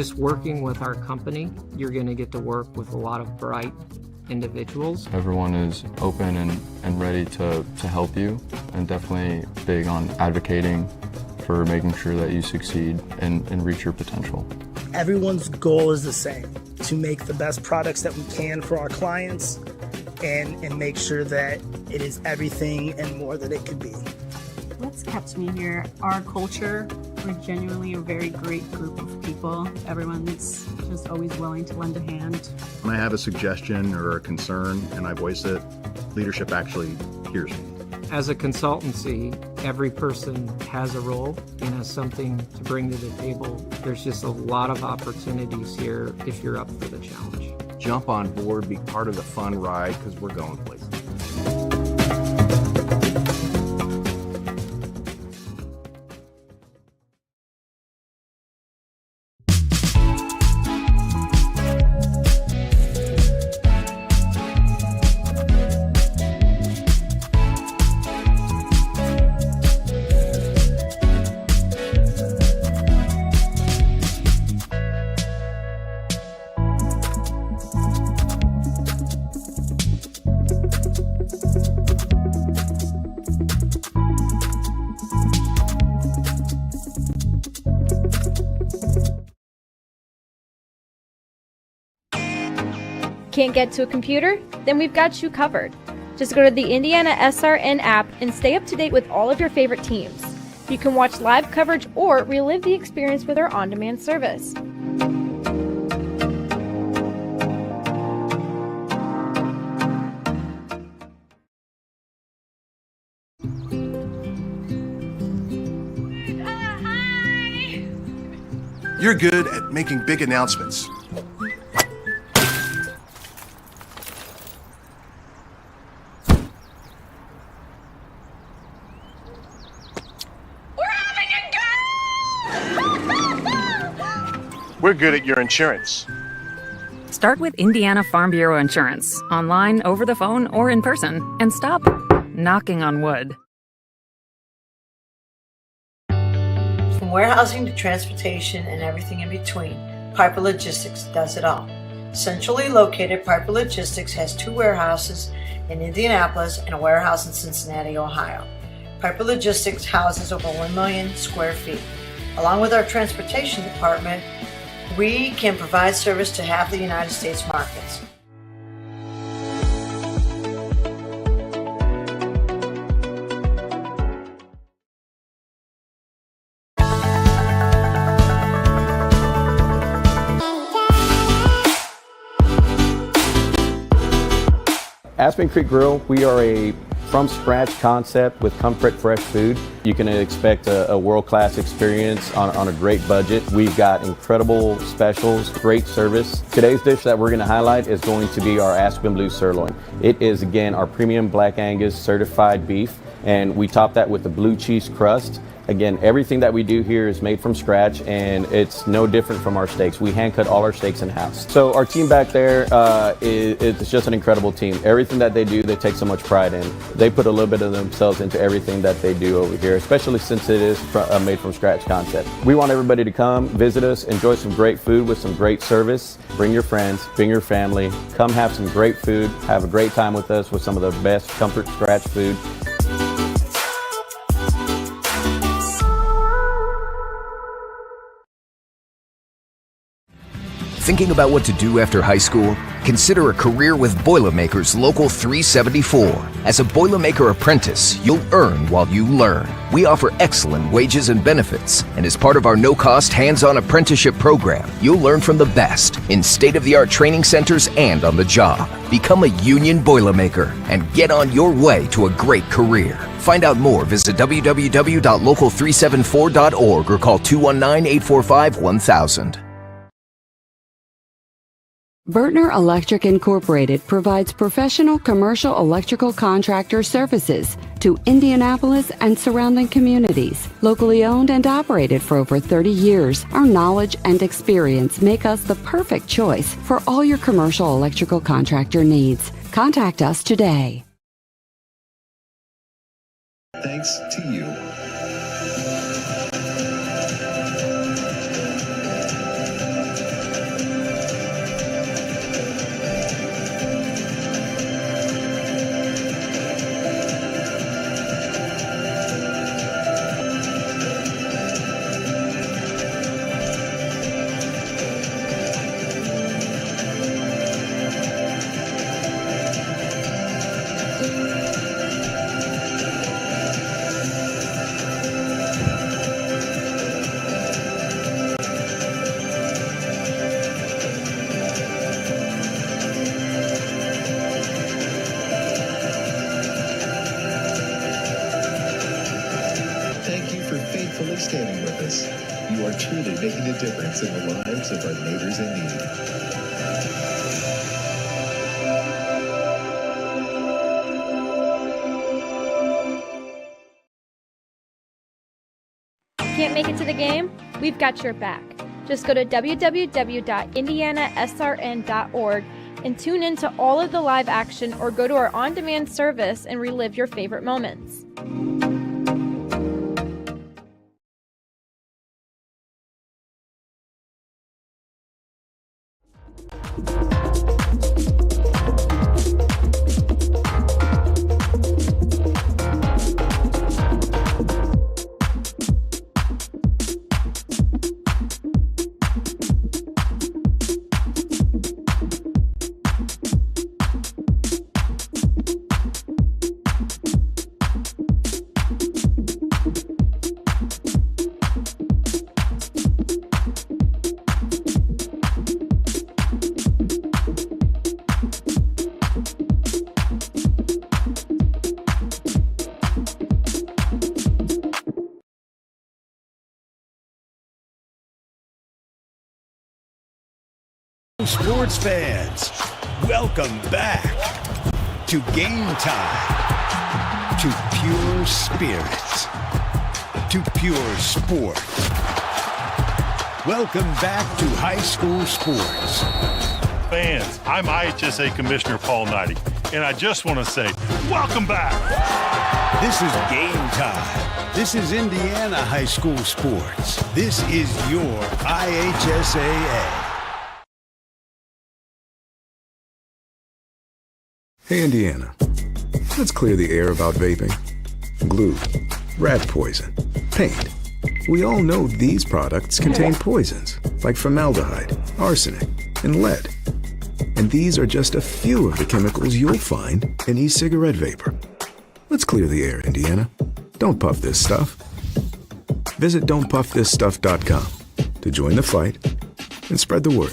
just working with our company, you're going to get to work with a lot of bright individuals. Everyone is open and ready to help you, and definitely big on advocating for making sure that you succeed and reach your potential. Everyone's goal is the same, to make the best products that we can for our clients and make sure that it is everything and more that it could be. What's kept me here? Our culture. We're genuinely a very great group of people. Everyone's just always willing to lend a hand. When I have a suggestion or a concern and I voice it, leadership actually hears me. As a consultancy, every person has a role and has something to bring to the table. There's just a lot of opportunities here if you're up for the challenge. Jump on board, be part of the fun ride, because we're going places. Can't get to a computer? Then we've got you covered. Just go to the IndianaSRN app and stay up to date with all of your favorite teams. You can watch live coverage or relive the experience with our on-demand service. You're good at making big announcements. We're good at your insurance. Start with Indiana Farm Bureau Insurance, online, over the phone, or in person, and stop knocking on wood. From warehousing to transportation and everything in between, Piper Logistics does it all. Centrally located, Piper Logistics has 2 warehouses in Indianapolis and a warehouse in Cincinnati, Ohio. Piper Logistics houses over 1 million square feet. Along with our transportation department, we can provide service to half the United States markets. Aspen Creek Grill, we are a from-scratch concept with comfort fresh food. You can expect a world-class experience on a great budget. We've got incredible specials, great service. Today's dish that we're going to highlight is going to be our Aspen Blue Sirloin. It is, again, our premium Black Angus certified beef, and we top that with the blue cheese crust. Again, everything that we do here is made from scratch, and it's no different from our steaks. We hand cut all our steaks in-house. So our team back there, it's just an incredible team. Everything that they do, they take so much pride in. They put a little bit of themselves into everything that they do over here, especially since it is a made from scratch concept. We want everybody to come, visit us, enjoy some great food with some great service. Bring your friends, bring your family, come have some great food, have a great time with us with some of the best comfort scratch food. Thinking about what to do after high school? Consider a career with Boilermakers Local 374. As a Boilermaker apprentice, you'll earn while you learn. We offer excellent wages and benefits, and as part of our no-cost hands-on apprenticeship program, you'll learn from the best in state-of-the-art training centers and on the job. Become a union Boilermaker and get on your way to a great career. Find out more, visit www.local374.org or call 219-845-1000. Bertner Electric Incorporated provides professional commercial electrical contractor services to Indianapolis and surrounding communities. Locally owned and operated for over 30 years, our knowledge and experience make us the perfect choice for all your commercial electrical contractor needs. Contact us today. Thanks to you. standing with us. You are truly making a difference in the lives of our neighbors in need. Can't make it to the game? We've got your back. Just go to www.IndianaSRN.org and tune in to all of the live action, or go to our on-demand service and relive your favorite moments. Sports fans, welcome back to Game Time, to pure spirit, to pure sport. Welcome back to high school sports. Fans, I'm IHSA Commissioner Paul Knighty, and I just want to say, welcome back. This is Game Time. This is Indiana high school sports. This is your IHSAA. Hey, Indiana, let's clear the air about vaping. Glue, rat poison, paint. We all know these products contain poisons like formaldehyde, arsenic, and lead. And these are just a few of the chemicals you'll find in e-cigarette vapor. Let's clear the air, Indiana. Don't puff this stuff. Visit don'tpuffthisstuff.com to join the fight and spread the word.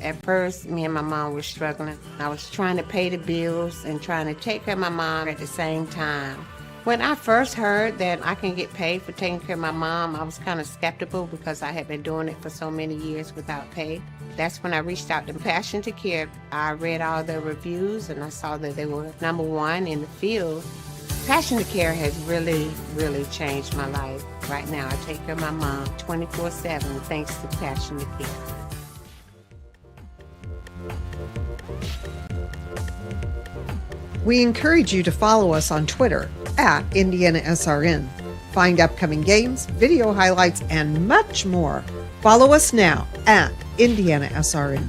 At first, me and my mom were struggling. I was trying to pay the bills and trying to take care of my mom at the same time. When I first heard that I can get paid for taking care of my mom, I was kind of skeptical because I had been doing it for so many years without pay. That's when I reached out to Passion to Care. I read all the reviews and I saw that they were #1 in the field. Passion to Care has really, really changed my life. Right now, I take care of my mom 24/7 thanks to Passion to Care. We encourage you to follow us on Twitter at IndianaSRN. Find upcoming games, video highlights, and much more. Follow us now at IndianaSRN.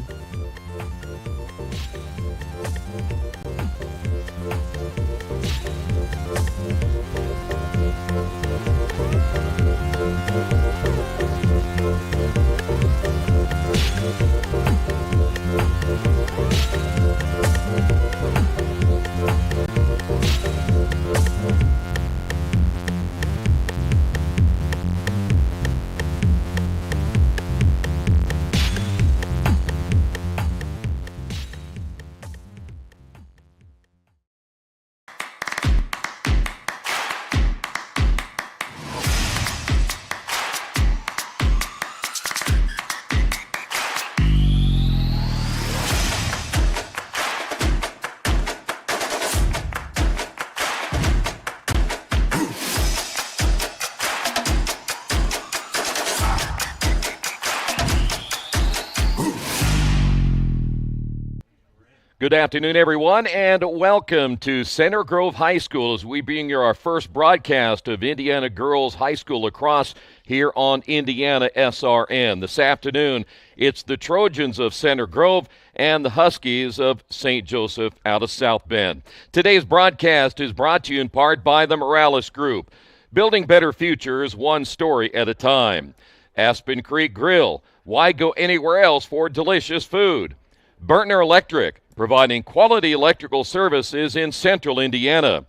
Good afternoon, everyone, and welcome to Center Grove High School as we bring you our first broadcast of Indiana Girls High School Lacrosse here on Indiana SRN. This afternoon, it's the Trojans of Center Grove and the Huskies of St. Joseph out of South Bend. Today's broadcast is brought to you in part by the Morales Group, building better futures one story at a time. Aspen Creek Grill, why go anywhere else for delicious food? Burtner Electric, providing quality electrical services in central Indiana.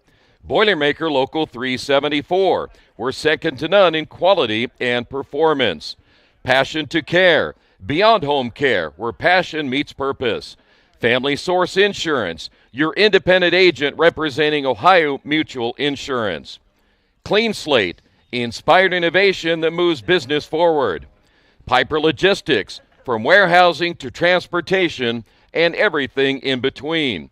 Boilermaker Local 374, we're second to none in quality and performance. Passion to Care, beyond home care, where passion meets purpose. Family Source Insurance, your independent agent representing Ohio Mutual Insurance. Clean Slate, inspired innovation that moves business forward. Piper Logistics, from warehousing to transportation and everything in between.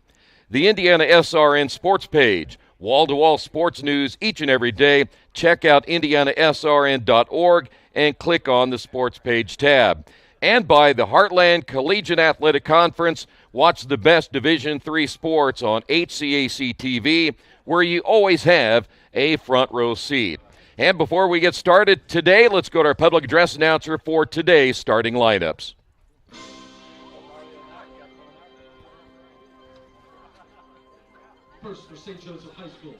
The IndianaSRN Sports Page, wall-to-wall sports news each and every day. Check out IndianaSRN.org and click on the Sports Page tab. And by the Heartland Collegiate Athletic Conference, watch the best Division III sports on HCAC TV, where you always have a front row seat. And before we get started today, let's go to our public address announcer for today's starting lineups. First for St. Joseph High School.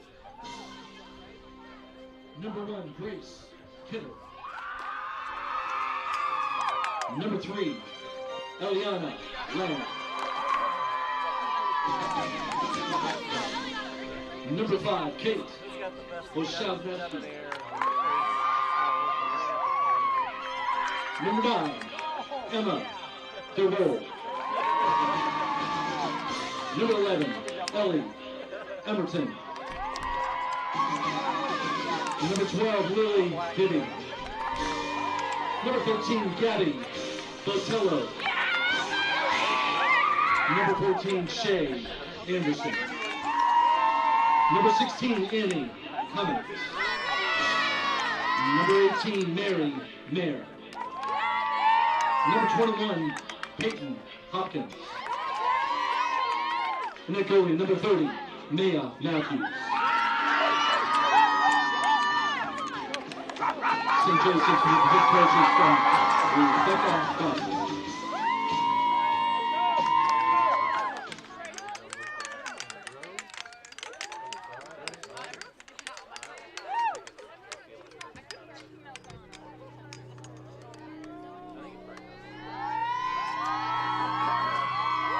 Number 1, Grace Kidder. Number 3, Eliana Leonard. Number 5, Kate O'Shaughnessy. Number 9, Emma DeVoe. Number 11, Ellie Emerton. Number 12, Lily Bibby. Number 13, Gabby Botello. Number 14, Shay Anderson. Number 16, Annie Cummings. Number 18, Mary Mayer. Number 21, Peyton Hopkins. And then goalie, number 30, Maya Matthews. St. Joseph's victorious from Rebecca Buck.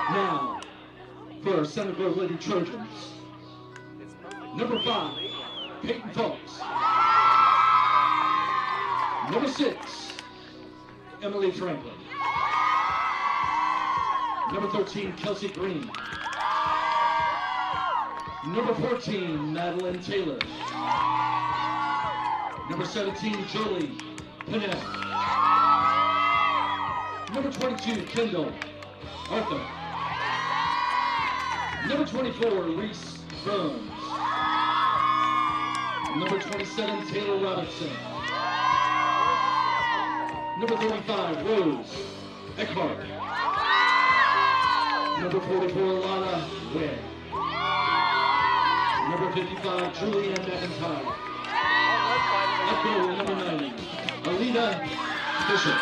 Now, for our Center Grove Lady Trojans, number 5, Peyton Phelps. Number 6, Emily Franklin. Number 13, Kelsey Green. Number 14, Madeline Taylor. Number 17, Jolie Pinette. Number 22, Kendall Arthur. Number 24, Reese Burns. Number 27, Taylor Robinson. Number 35, Rose Eckhart. Number 44, Lana Webb. Number 55, Julianne McIntyre. At goal, number 90, Alita Bishop.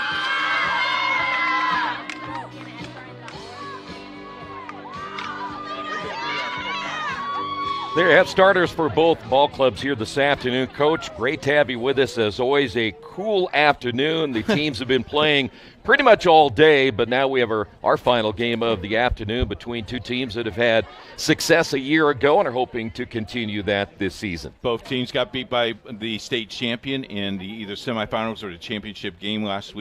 There you have starters for both ball clubs here this afternoon. Coach, great to have you with us. As always, a cool afternoon. The teams have been playing pretty much all day, but now we have our final game of the afternoon between two teams that have had success a year ago and are hoping to continue that this season. Both teams got beat by the state champion in the either semifinals or the championship game last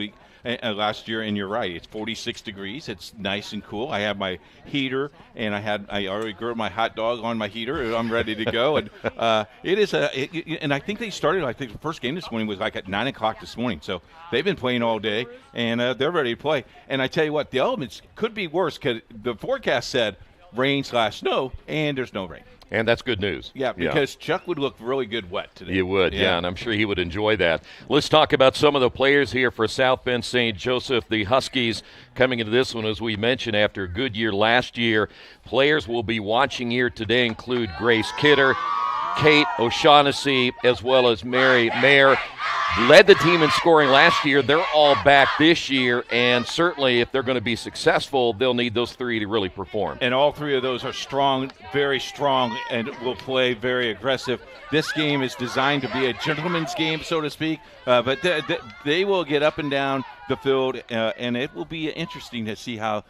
year, and you're right. It's 46 degrees. It's nice and cool. I have my heater, and I already grilled my hot dog on my heater. I'm ready to go. And and I think they started. I think the first game this morning was like at 9 o'clock this morning. So they've been playing all day, and they're ready to play. And I tell you what, the elements could be worse because the forecast said rain/snow, and there's no rain. And that's good news. Yeah, because Chuck would look really good wet today. You would, yeah, and I'm sure he would enjoy that. Let's talk about some of the players here for South Bend St. Joseph. The Huskies coming into this one, as we mentioned, after a good year last year. Players we'll be watching here today include Grace Kidder, Kate O'Shaughnessy, as well as Mary Mayer. Led the team in scoring last year. They're all back this year, and certainly if they're going to be successful, they'll need those three to really perform. And all three of those are strong, very strong, and will play very aggressive. This game is designed to be a gentleman's game, so to speak, but they will get up and down the field, and it will be interesting to see how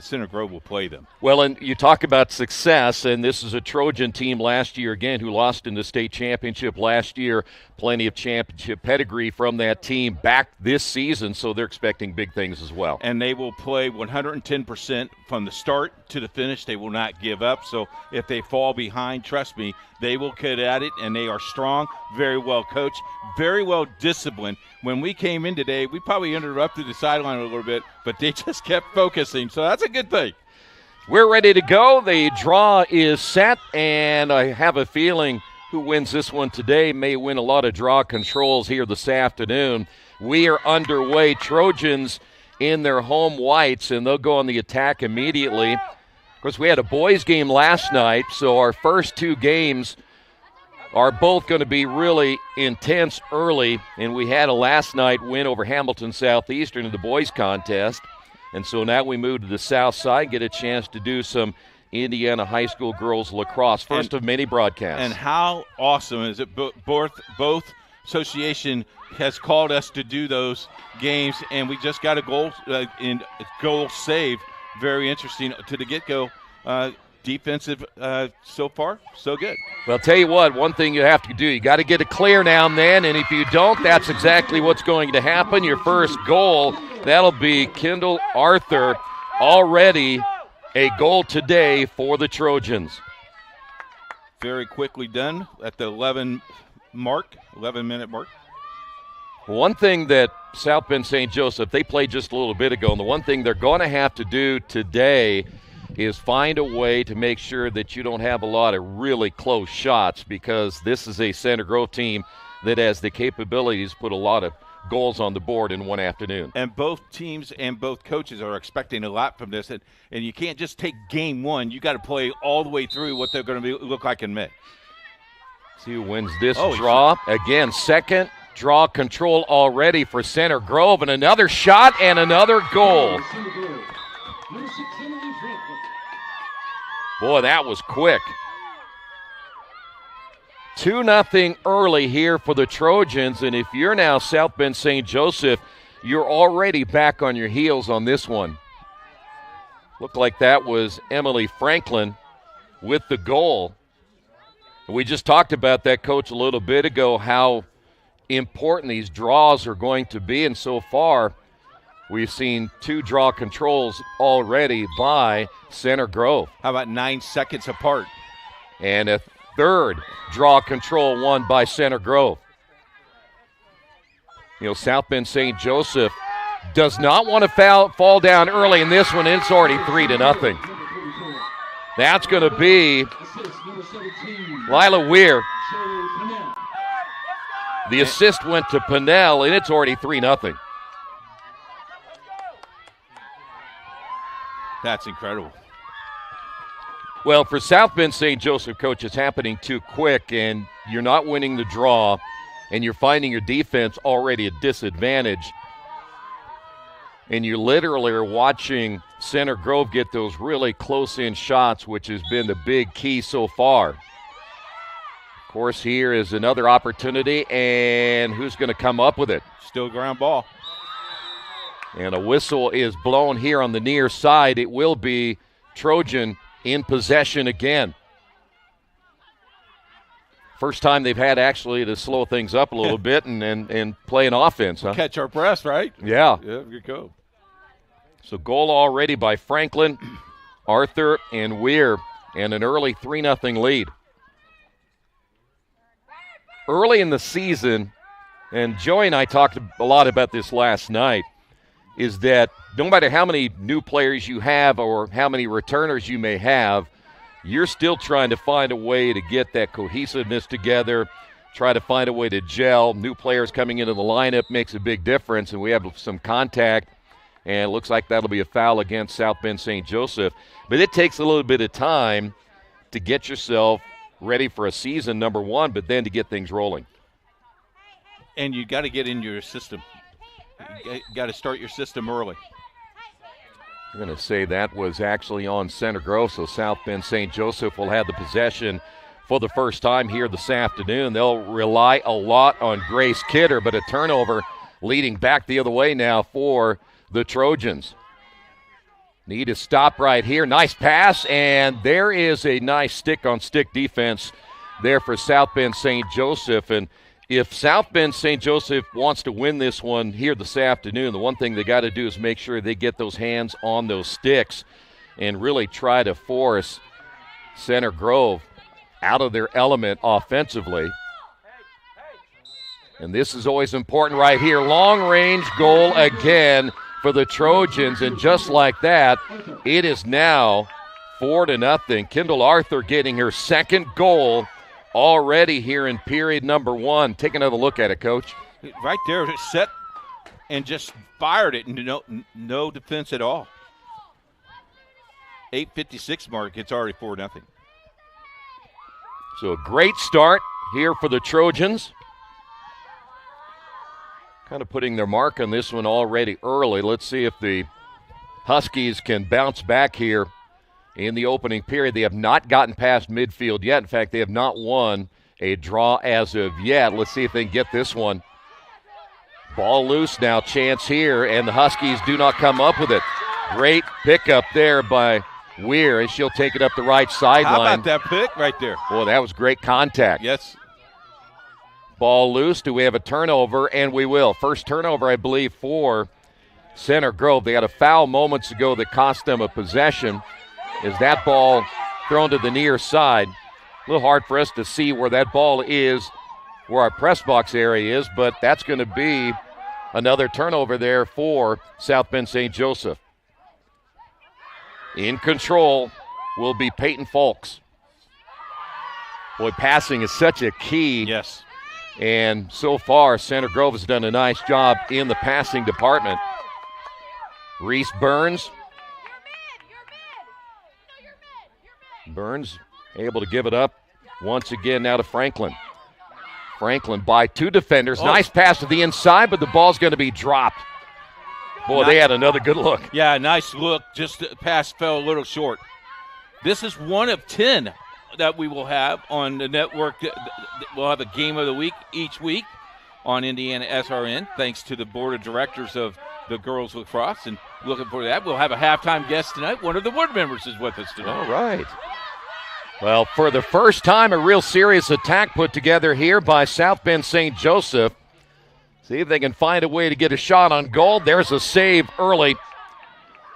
Center Grove will play them. Well, and you talk about success, and this is a Trojan team last year, again, who lost in the state championship last year. Plenty of championship pedigree from that team back this season, so they're expecting big things as well. And they will play 110% from the start to the finish. They will not give up. So if they fall behind, trust me, they will get at it, and they are strong, very well coached, very well disciplined. When we came in today, we probably interrupted the sideline a little bit, but they just kept focusing, so that's a good thing. We're ready to go. The draw is set, and I have a feeling who wins this one today may win a lot of draw controls here this afternoon. We are underway. Trojans in their home whites, and they'll go on the attack immediately. Of course, we had a boys game last night, so our first two games are both going to be really intense early, and we had a last night win over Hamilton Southeastern in the boys contest, and so now we move to the south side, get a chance to do some Indiana high school girls lacrosse, first of many broadcasts. And how awesome is it? Both association has called us to do those games, and we just got a goal save. Very interesting to the get-go. Defensive so far, so good. Well, I'll tell you what, one thing you have to do, you got to get it clear now and then, and if you don't, that's exactly what's going to happen. Your first goal, that'll be Kendall Arthur, already a goal today for the Trojans. Very quickly done at the 11-minute mark. One thing that South Bend St. Joseph, they played just a little bit ago, and the one thing they're going to have to do today is find a way to make sure that you don't have a lot of really close shots, because this is a Center Grove team that has the capabilities to put a lot of goals on the board in one afternoon. And both teams and both coaches are expecting a lot from this, and you can't just take game one. You got to play all the way through what they're going to look like in May. See who wins this draw. Again, second draw control already for Center Grove, and another shot and another goal. Boy, that was quick. 2-0 early here for the Trojans, and if you're now South Bend St. Joseph, you're already back on your heels on this one. Looked like that was Emily Franklin with the goal. We just talked about that, Coach, a little bit ago, how important these draws are going to be, and so far we've seen 2 draw controls already by Center Grove. How about 9 seconds apart? And a third draw control won by Center Grove. You know, South Bend St. Joseph does not want to fall down early in this one. It's already 3-0. That's going to be Lila Weir. The assist went to Pinnell, and it's already 3-0. That's incredible. Well, for South Bend St. Joseph, Coach, it's happening too quick, and you're not winning the draw, and you're finding your defense already at disadvantage. And you literally are watching Center Grove get those really close-in shots, which has been the big key so far. Of course, here is another opportunity, and who's going to come up with it? Still ground ball. And a whistle is blown here on the near side. It will be Trojan in possession again. First time they've had actually to slow things up a little bit and play an offense, huh? Catch our breath, right? Yeah. Yeah, good go. So goal already by Franklin, Arthur, and Weir, and an early 3-0 lead. Early in the season, and Joey and I talked a lot about this last night, is that no matter how many new players you have or how many returners you may have, you're still trying to find a way to get that cohesiveness together, try to find a way to gel. New players coming into the lineup makes a big difference, and we have some contact, and it looks like that'll be a foul against South Bend St. Joseph. But it takes a little bit of time to get yourself ready for a season, number one, but then to get things rolling. And you got to get into your system. You got to start your system early. I'm going to say that was actually on Center Grove, so South Bend St. Joseph will have the possession for the first time here this afternoon. They'll rely a lot on Grace Kidder, but a turnover leading back the other way now for the Trojans. Need to stop right here. Nice pass, and there is a nice stick-on-stick defense there for South Bend St. Joseph. And if South Bend St. Joseph wants to win this one here this afternoon, the one thing they got to do is make sure they get those hands on those sticks and really try to force Center Grove out of their element offensively. And this is always important right here. Long-range goal again for the Trojans, and just like that, it is now 4-0. Kendall Arthur getting her second goal already here in period number 1. Take another look at it, Coach. Right there, set and just fired it, and no defense at all. 8:56 mark, it's already 4-0. So a great start here for the Trojans. Kind of putting their mark on this one already early. Let's see if the Huskies can bounce back here in the opening period. They have not gotten past midfield yet. In fact, they have not won a draw as of yet. Let's see if they can get this one. Ball loose now, chance here, and the Huskies do not come up with it. Great pickup there by Weir, and she'll take it up the right sideline. How about that pick right there? Boy, that was great contact. Yes. Ball loose. Do we have a turnover? And we will. First turnover, I believe, for Center Grove. They had a foul moments ago that cost them a possession. Is that ball thrown to the near side? A little hard for us to see where that ball is, where our press box area is, but that's going to be another turnover there for South Bend St. Joseph. In control will be Peyton Fulks. Boy, passing is such a key. Yes. And so far, Center Grove has done a nice job in the passing department. Reese Burns. Burns able to give it up once again now to Franklin. Franklin by 2 defenders. Oh. Nice pass to the inside, but the ball's going to be dropped. Boy, they had another good look. Yeah, nice look. Just the pass fell a little short. This is one of 10 that we will have on the network. We'll have a game of the week each week on IndianaSRN, thanks to the board of directors of the girls lacrosse. And looking for that, we'll have a halftime guest tonight. One of the board members is with us tonight. All right. Well, for the first time, a real serious attack put together here by South Bend St. Joseph. See if they can find a way to get a shot on goal. There's a save early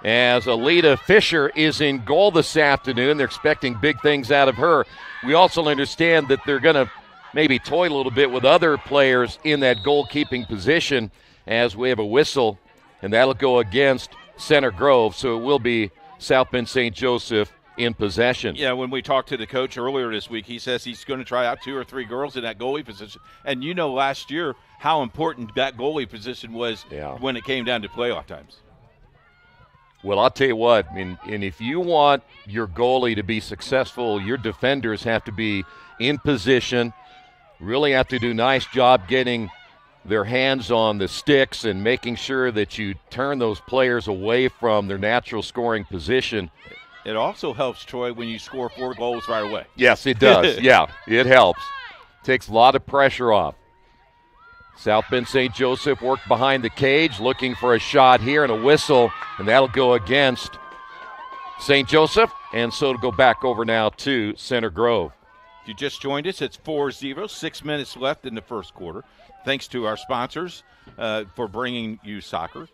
as Alita Fisher is in goal this afternoon. They're expecting big things out of her. We also understand that they're going to maybe toy a little bit with other players in that goalkeeping position as we have a whistle, and that'll go against Center Grove. So it will be South Bend St. Joseph in possession. Yeah, when we talked to the coach earlier this week, he says he's going to try out 2 or 3 girls in that goalie position. And you know last year how important that goalie position was when it came down to playoff times. Well, I'll tell you what, and if you want your goalie to be successful, your defenders have to be in position, really have to do a nice job getting their hands on the sticks and making sure that you turn those players away from their natural scoring position. It also helps, Troy, when you score 4 goals right away. Yes, it does. Yeah, it helps. Takes a lot of pressure off. South Bend St. Joseph worked behind the cage, looking for a shot here and a whistle, and that'll go against St. Joseph, and so it'll go back over now to Center Grove. If you just joined us, it's 4-0, 6 minutes left in the first quarter. Thanks to our sponsors for bringing you soccer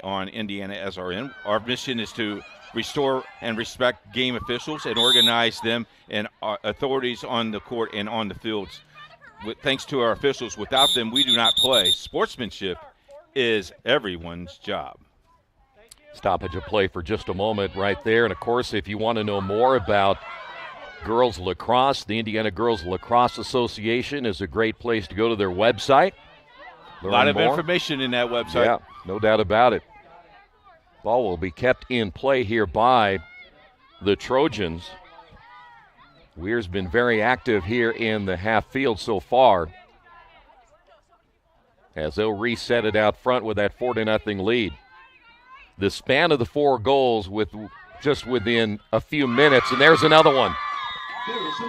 on IndianaSRN. Our mission is to restore and respect game officials and organize them and authorities on the court and on the fields. Thanks to our officials, without them, we do not play. Sportsmanship is everyone's job. Stoppage of play for just a moment right there. And, of course, if you want to know more about girls lacrosse, the Indiana Girls Lacrosse Association is a great place to go to their website. A lot of information in that website. Yeah, no doubt about it. Ball will be kept in play here by the Trojans. Weir's been very active here in the half field so far, as they'll reset it out front with that 4-0 lead. The span of the 4 goals with just within a few minutes, and there's another one.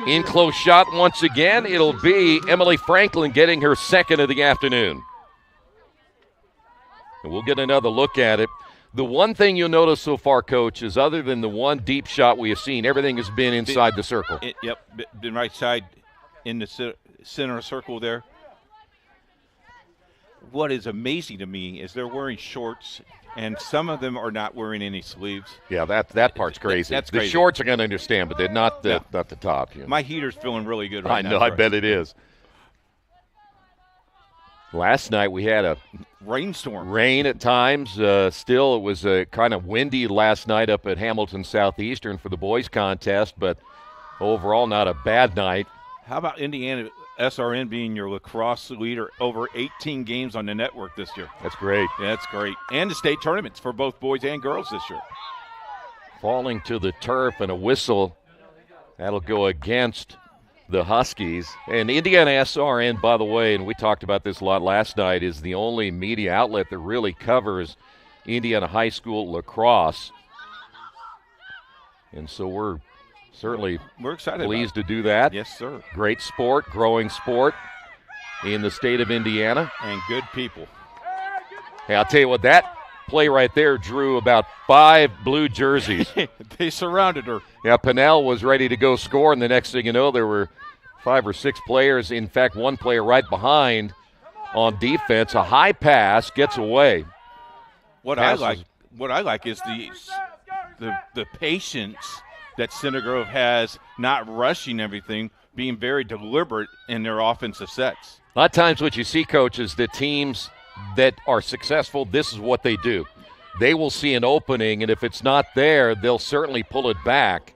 In close shot once again. It'll be Emily Franklin getting her second of the afternoon. And we'll get another look at it. The one thing you'll notice so far, Coach, is other than the one deep shot we have seen, everything has been inside the circle. Been right side in the center circle there. What is amazing to me is they're wearing shorts, and some of them are not wearing any sleeves. Yeah, that part's crazy. That's the crazy. Shorts are going to understand, but they're not the top. You know. My heater's feeling really good right now. I know, I bet it is. Last night we had a rainstorm. Rain at times. Still, it was kind of windy last night up at Hamilton Southeastern for the boys contest, but overall not a bad night. How about IndianaSRN being your lacrosse leader, over 18 games on the network this year? That's great. Yeah, that's great. And the state tournaments for both boys and girls this year. Falling to the turf and a whistle. That'll go against the Huskies. And IndianaSRN, by the way, and we talked about this a lot last night, is the only media outlet that really covers Indiana high school lacrosse. And so we're certainly excited pleased to do that. Yes, sir. Great sport, growing sport in the state of Indiana. And good people. Hey, I'll tell you what, that play right there drew about 5 blue jerseys. They surrounded her. Yeah, Pinnell was ready to go score, and the next thing you know, there were 5 or 6 players. In fact, one player right behind on defense. A high pass gets away. What I like is the patience that Center Grove has, not rushing everything, being very deliberate in their offensive sets. A lot of times what you see, Coach, is the teams that are successful, this is what they do. They will see an opening, and if it's not there, they'll certainly pull it back.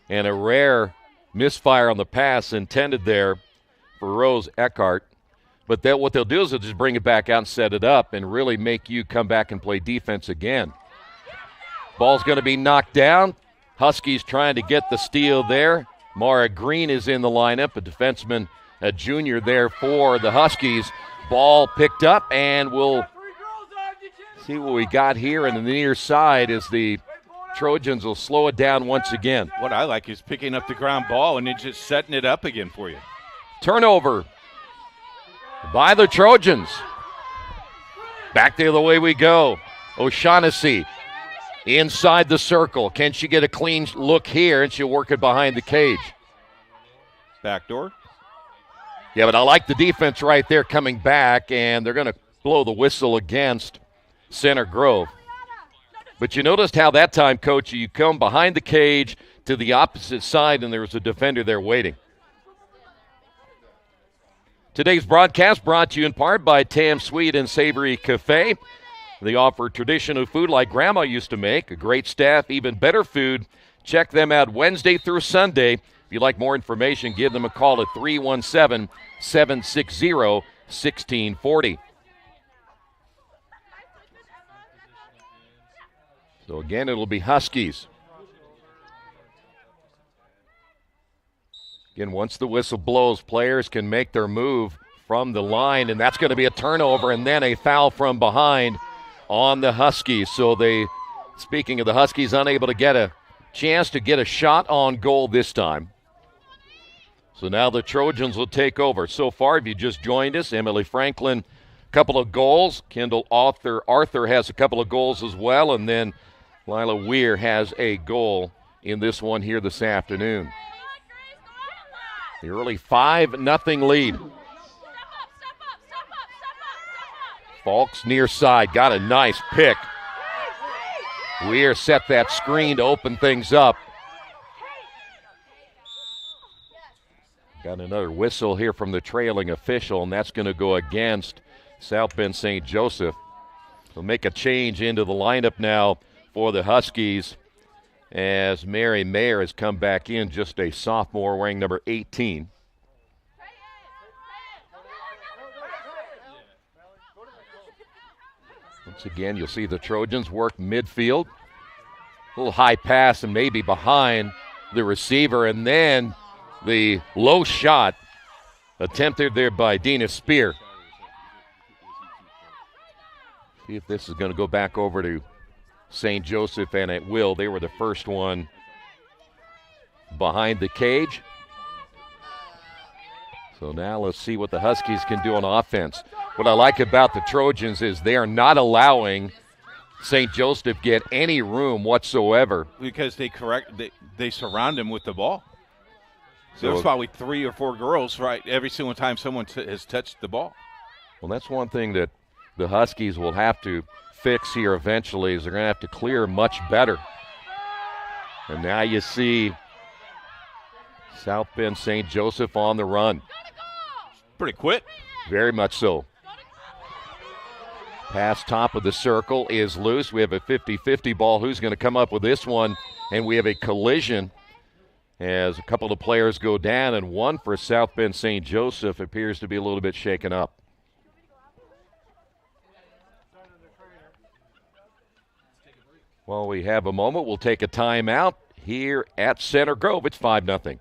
And a rare misfire on the pass intended there for Rose Eckhart. But what they'll do is they'll just bring it back out and set it up and really make you come back and play defense again. Ball's going to be knocked down. Huskies trying to get the steal there. Mara Green is in the lineup, a defenseman, a junior there for the Huskies. Ball picked up, and we'll see what we got here. And the near side is the Trojans will slow it down once again. What I like is picking up the ground ball and then just setting it up again for you. Turnover by the Trojans. Back the other way we go. O'Shaughnessy inside the circle. Can she get a clean look here, and she'll work it behind the cage? Backdoor. Yeah, but I like the defense right there coming back, and they're going to blow the whistle against Center Grove. But you noticed how that time, Coach, you come behind the cage to the opposite side, and there's a defender there waiting. Today's broadcast brought to you in part by Tam Sweet and Savory Cafe. They offer traditional food like Grandma used to make, a great staff, even better food. Check them out Wednesday through Sunday. If you'd like more information, give them a call at 317-760-1640. So again, it'll be Huskies. Again, once the whistle blows, players can make their move from the line, and that's going to be a turnover and then a foul from behind on the Huskies. So speaking of the Huskies, unable to get a chance to get a shot on goal this time. So now the Trojans will take over. So far, if you just joined us, Emily Franklin, a couple of goals. Kendall Arthur has a couple of goals as well. And then Lila Weir has a goal in this one here this afternoon. The early 5-0 lead. Falks near side, got a nice pick. Weir set that screen to open things up. Got another whistle here from the trailing official, and that's going to go against South Bend St. Joseph. They'll make a change into the lineup now for the Huskies as Mary Mayer has come back in, just a sophomore wearing number 18. Once again, you'll see the Trojans work midfield. A little high pass and maybe behind the receiver, and then the low shot attempted there by Dina Spear. See if this is going to go back over to St. Joseph, and it will. They were the first one behind the cage. So now let's see what the Huskies can do on offense. What I like about the Trojans is they are not allowing St. Joseph get any room whatsoever. Because they surround him with the ball. So there's probably 3 or 4 girls right every single time someone has touched the ball. Well, that's one thing that the Huskies will have to fix here eventually is they're going to have to clear much better. And now you see South Bend St. Joseph on the run. Pretty quick. Very much so. Pass top of the circle is loose. We have a 50-50 ball. Who's going to come up with this one? And we have a collision as a couple of players go down, and one for South Bend St. Joseph appears to be a little bit shaken up. While we have a moment, we'll take a timeout here at Center Grove. It's 5-0.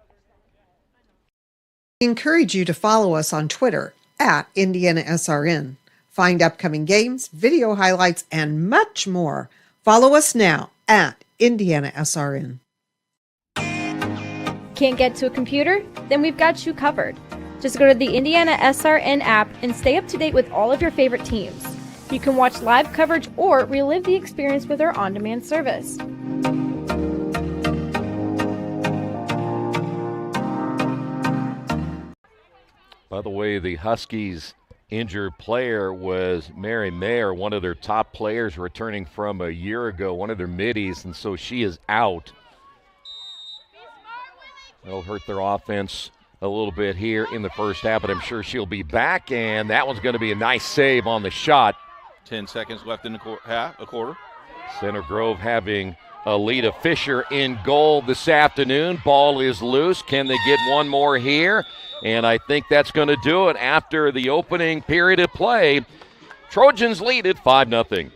We encourage you to follow us on Twitter at IndianaSRN. Find upcoming games, video highlights, and much more. Follow us now at IndianaSRN. Can't get to a computer? Then we've got you covered. Just go to the IndianaSRN app and stay up to date with all of your favorite teams. You can watch live coverage or relive the experience with our on-demand service. By the way, the Huskies' injured player was Mary Mayer, one of their top players returning from a year ago, one of their middies, and so she is out. That'll hurt their offense a little bit here in the first half, but I'm sure she'll be back, and that one's going to be a nice save on the shot. 10 seconds left in the quarter. Center Grove having Alita Fisher in goal this afternoon. Ball is loose. Can they get one more here? And I think that's going to do it after the opening period of play. Trojans lead it 5-0.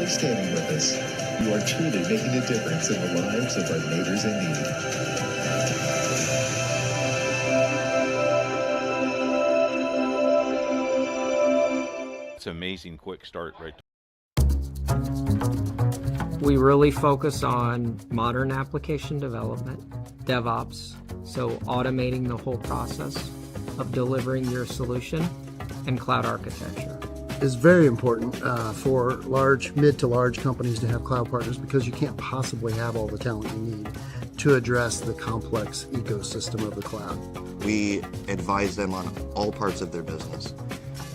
Standing with us. You are truly making a difference in the lives of our neighbors in need. It's an amazing quick start right there. We really focus on modern application development, DevOps, so automating the whole process of delivering your solution, and cloud architecture. Is very important for mid to large companies to have cloud partners because you can't possibly have all the talent you need to address the complex ecosystem of the cloud. We advise them on all parts of their business.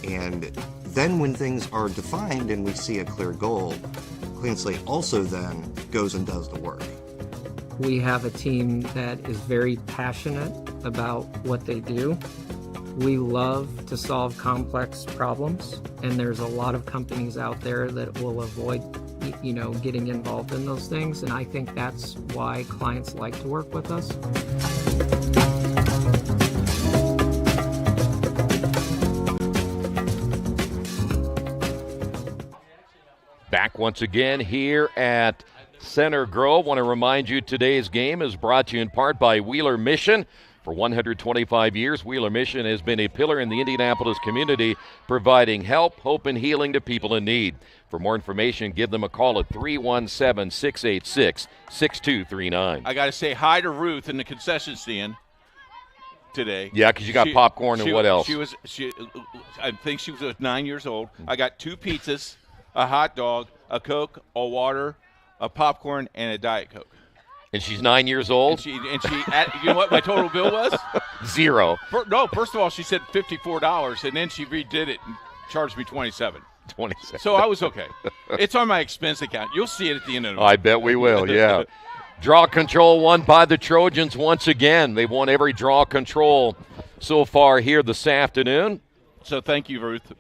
And then when things are defined and we see a clear goal, Clean Slate also then goes and does the work. We have a team that is very passionate about what they do. We love to solve complex problems, and there's a lot of companies out there that will avoid, getting involved in those things, and I think that's why clients like to work with us. Back once again here at Center Grove. Want to remind you today's game is brought to you in part by Wheeler Mission. For 125 years, Wheeler Mission has been a pillar in the Indianapolis community, providing help, hope, and healing to people in need. For more information, give them a call at 317-686-6239. I got to say hi to Ruth in the concession stand today. Yeah, because you got popcorn and what else? I think she was 9 years old. I got 2 pizzas, a hot dog, a Coke, a water, a popcorn, and a Diet Coke. And she's 9 years old? And she you know what my total bill was? Zero. First of all, she said $54, and then she redid it and charged me $27. $27. So I was okay. It's on my expense account. You'll see it at the end of the month. I bet we will, yeah. Draw control won by the Trojans once again. They've won every draw control so far here this afternoon. So thank you, Ruth.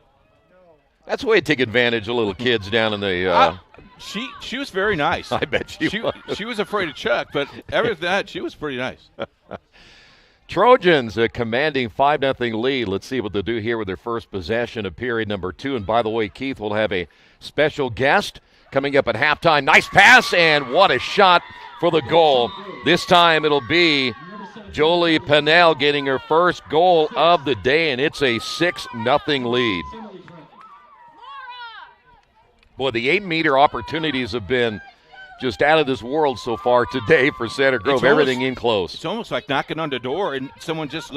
That's the way to take advantage of little kids down in the She was very nice. I bet she was. She was afraid of Chuck, but everything that, she was pretty nice. Trojans a commanding 5-0 lead. Let's see what they'll do here with their first possession of period number 2. And by the way, Keith will have a special guest coming up at halftime. Nice pass, and what a shot for the goal. This time it'll be Jolie Pennell getting her first goal of the day, and it's a 6-0 lead. Boy, the 8-meter opportunities have been just out of this world so far today for Center Grove. Everything in close. It's almost like knocking on the door and someone just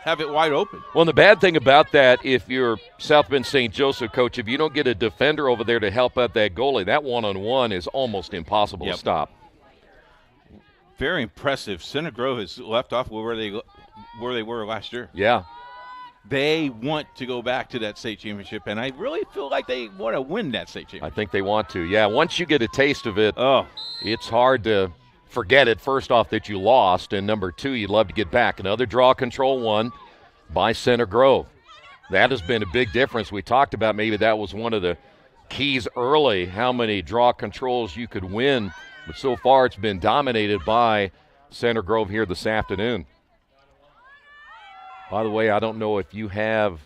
have it wide open. Well, the bad thing about that, if you're South Bend St. Joseph, Coach, if you don't get a defender over there to help out that goalie, that one-on-one is almost impossible to stop. Very impressive. Center Grove has left off where they were last year. Yeah. They want to go back to that state championship, and I really feel like they want to win that state championship. I think they want to. Yeah, once you get a taste of it, it's hard to forget it, first off, that you lost, and number 2, you'd love to get back. Another draw control won by Center Grove. That has been a big difference. We talked about maybe that was one of the keys early, how many draw controls you could win, but so far it's been dominated by Center Grove here this afternoon. By the way, I don't know if you have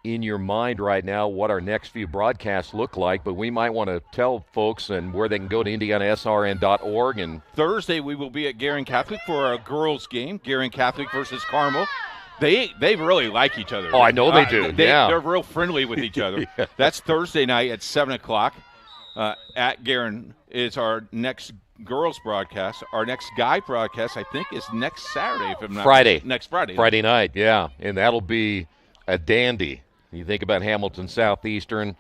in your mind right now what our next few broadcasts look like, but we might want to tell folks and where they can go to IndianaSRN.org. And Thursday we will be at Guerin Catholic for our girls' game, Guerin Catholic versus Carmel. They really like each other. Oh, I know they do. They're real friendly with each other. Yeah. That's Thursday night at 7 o'clock at Guerin. It's our next girls broadcast. Our next guy broadcast, I think, is next Saturday, if I'm not Friday. Next Friday. Friday night, yeah. And that'll be a dandy. You think about Hamilton Southeastern.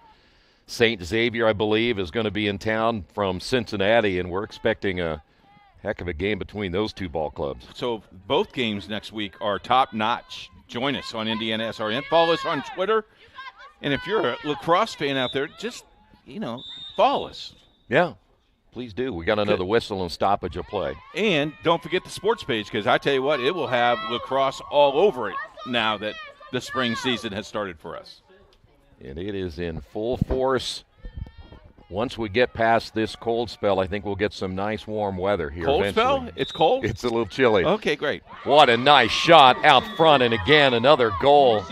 St. Xavier, I believe, is going to be in town from Cincinnati, and we're expecting a heck of a game between those two ball clubs. So both games next week are top-notch. Join us on IndianaSRN. Follow us on Twitter. And if you're a lacrosse fan out there, just, follow us. Yeah. Please do. We got another whistle and stoppage of play. And don't forget the sports page, because I tell you what, it will have lacrosse all over it now that the spring season has started for us. And it is in full force. Once we get past this cold spell, I think we'll get some nice warm weather here cold eventually. Spell? It's cold? It's a little chilly. Okay, great. What a nice shot out front, and again, another goal.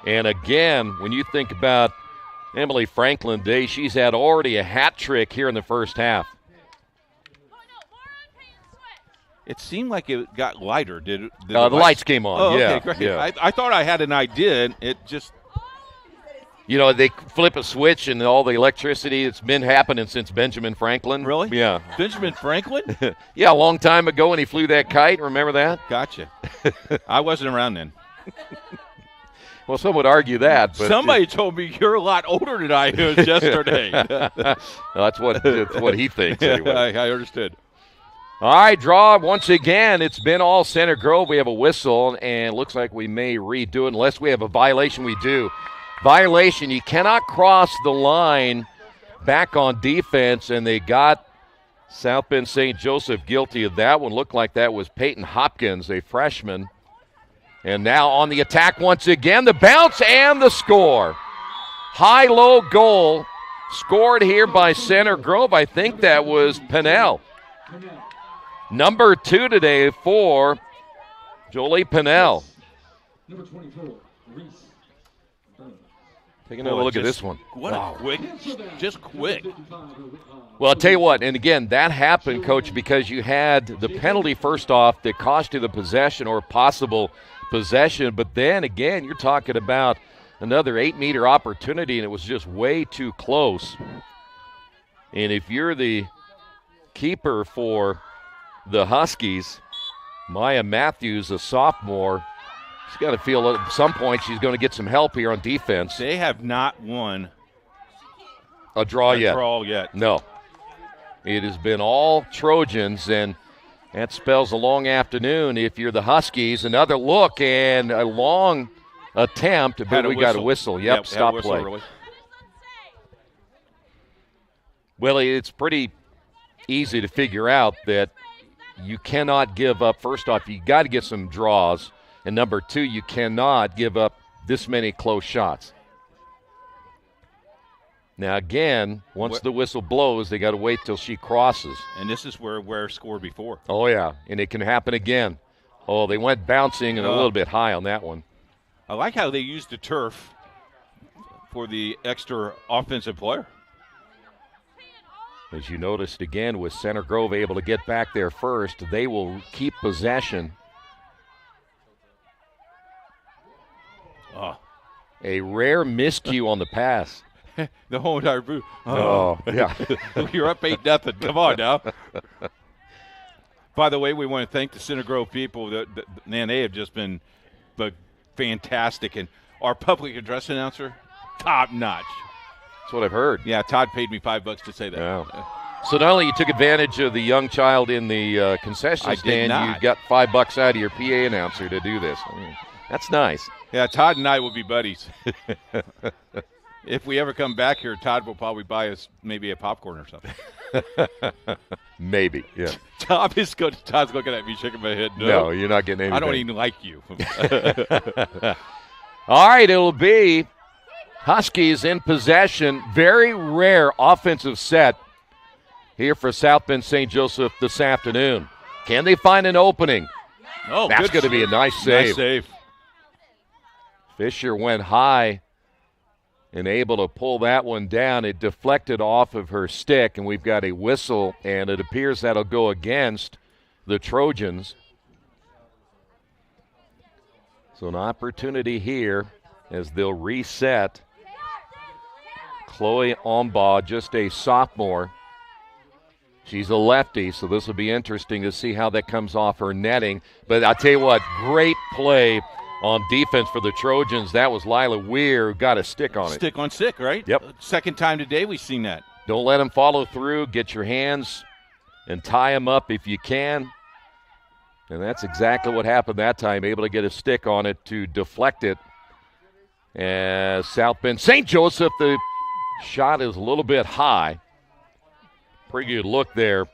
And again, when you think about Emily Franklin Day, she's had already a hat trick here in the first half. It seemed like it got lighter. Did the lights came on. Oh, yeah, okay, great. Yeah. I thought I had an idea, and it just... they flip a switch and all the electricity, it's been happening since Benjamin Franklin. Really? Yeah. Benjamin Franklin? Yeah, a long time ago when he flew that kite. Remember that? Gotcha. I wasn't around then. Well, some would argue that. But somebody told me you're a lot older than I was yesterday. That's what he thinks anyway. I understood. All right, draw once again. It's been all Center Grove. We have a whistle, and it looks like we may redo it unless we have a violation. We do. Violation, you cannot cross the line back on defense, and they got South Bend St. Joseph guilty of that one. Looked like that was Peyton Hopkins, a freshman. And now on the attack once again, the bounce and the score. High-low goal scored here by Center Grove. I think that was Pennell. Number 2 today for Jolie Pennell. Number 24, Reese. Take another look at this one. What a quick, just quick. Well, I'll tell you what, and again, that happened, Coach, because you had the penalty first off that cost you the possession or possible possession, but then again, you're talking about another 8-meter opportunity, and it was just way too close. And if you're the keeper for the Huskies, Maya Matthews, a sophomore, she's got to feel at some point she's going to get some help here on defense. They have not won a draw yet. No. It has been all Trojans, and that spells a long afternoon if you're the Huskies. Another look and a long attempt, but we got a whistle. Yep, stop play. Really. Well, it's pretty easy to figure out that you cannot give up. First off, you got to get some draws. And number two, you cannot give up this many close shots. Now, again, once the whistle blows, they got to wait till she crosses. And this is where Ware scored before. Oh, yeah, and it can happen again. Oh, they went bouncing and a little bit high on that one. I like how they used the turf for the extra offensive player. As you noticed again, with Center Grove able to get back there first, they will keep possession. Oh. A rare miscue on the pass. The whole entire boot. Oh, yeah. You're up 8-0. Come on now. By the way, we want to thank the Center Grove people. Man, they have just been fantastic. And our public address announcer, top notch. That's what I've heard. Yeah, Todd paid me $5 to say that. Yeah. So not only you took advantage of the young child in the concession stand, you got $5 out of your PA announcer to do this. I mean, that's nice. Yeah, Todd and I will be buddies. If we ever come back here, Todd will probably buy us maybe a popcorn or something. Maybe, yeah. Todd's looking at me, shaking my head. No, you're not getting anything. I don't even like you. All right, it'll be Huskies in possession. Very rare offensive set here for South Bend St. Joseph this afternoon. Can they find an opening? Oh, that's going to be a nice save. Nice save. Fisher went high and able to pull that one down. It deflected off of her stick, and we've got a whistle, and it appears that'll go against the Trojans. So an opportunity here as they'll reset. Chloe Ombaugh, just a sophomore. She's a lefty, so this will be interesting to see how that comes off her netting. But I'll tell you what, great play on defense for the Trojans. That was Lila Weir who got a stick on it. Stick on stick, right? Yep. Second time today we've seen that. Don't let them follow through. Get your hands and tie them up if you can. And that's exactly what happened that time. Able to get a stick on it to deflect it. As South Bend St. Joseph, the shot is a little bit high. Pretty good look there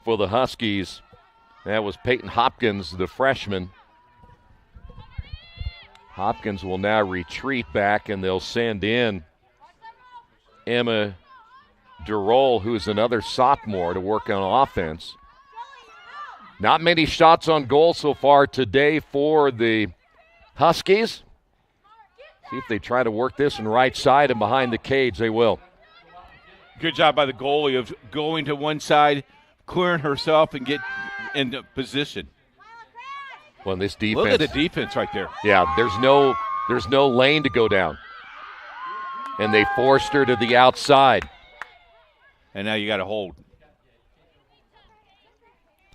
for the Huskies. That was Peyton Hopkins, the freshman. Hopkins will now retreat back, and they'll send in Emma Durrell, who's another sophomore, to work on offense. Not many shots on goal so far today for the Huskies. See if they try to work this in right side and behind the cage. They will. Good job by the goalie of going to one side, clearing herself, and get into position. Well, this defense. Look at the defense right there. Yeah, there's no lane to go down. And they forced her to the outside. And now you got to hold.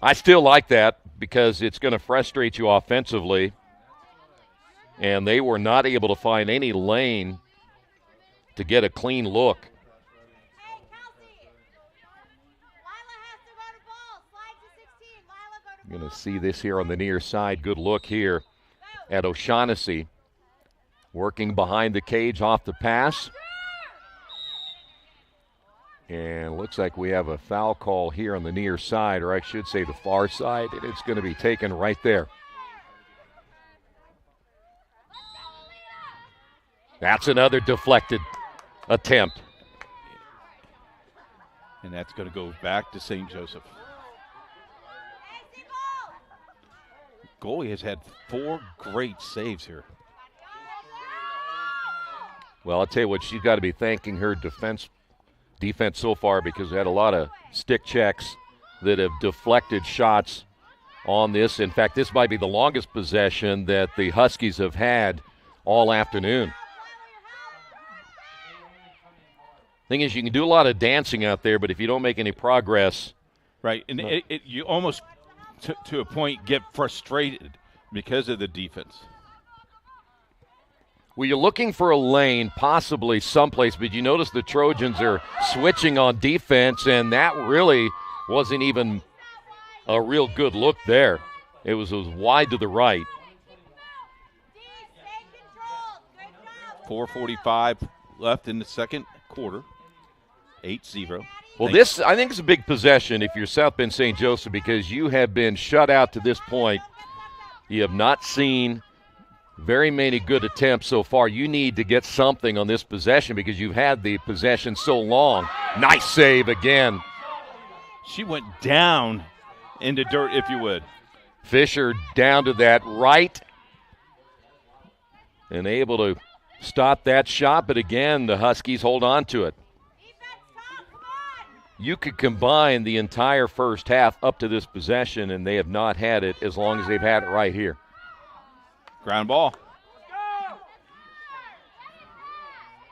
I still like that because it's going to frustrate you offensively. And they were not able to find any lane to get a clean look. You're going to see this here on the near side. Good look here at O'Shaughnessy. Working behind the cage off the pass. And looks like we have a foul call here on the near side, or I should say the far side, and it's going to be taken right there. That's another deflected attempt. And that's going to go back to St. Joseph. Goalie has had 4 great saves here. Well, I'll tell you what, she's got to be thanking her defense so far, because we had a lot of stick checks that have deflected shots on this. In fact, this might be the longest possession that the Huskies have had all afternoon. Thing is, you can do a lot of dancing out there, but if you don't make any progress. Right, and you almost, to a point, get frustrated because of the defense. Well, you're looking for a lane, possibly someplace, but you notice the Trojans are switching on defense, and that really wasn't even a real good look there. It was wide to the right. 4:45 left in the second quarter. 8-0. Well, this, I think, is a big possession if you're South Bend St. Joseph, because you have been shut out to this point. You have not seen very many good attempts so far. You need to get something on this possession because you've had the possession so long. Nice save again. She went down into dirt, if you would. Fisher down to that right and able to stop that shot, but again, the Huskies hold on to it. You could combine the entire first half up to this possession, and they have not had it as long as they've had it right here. Ground ball.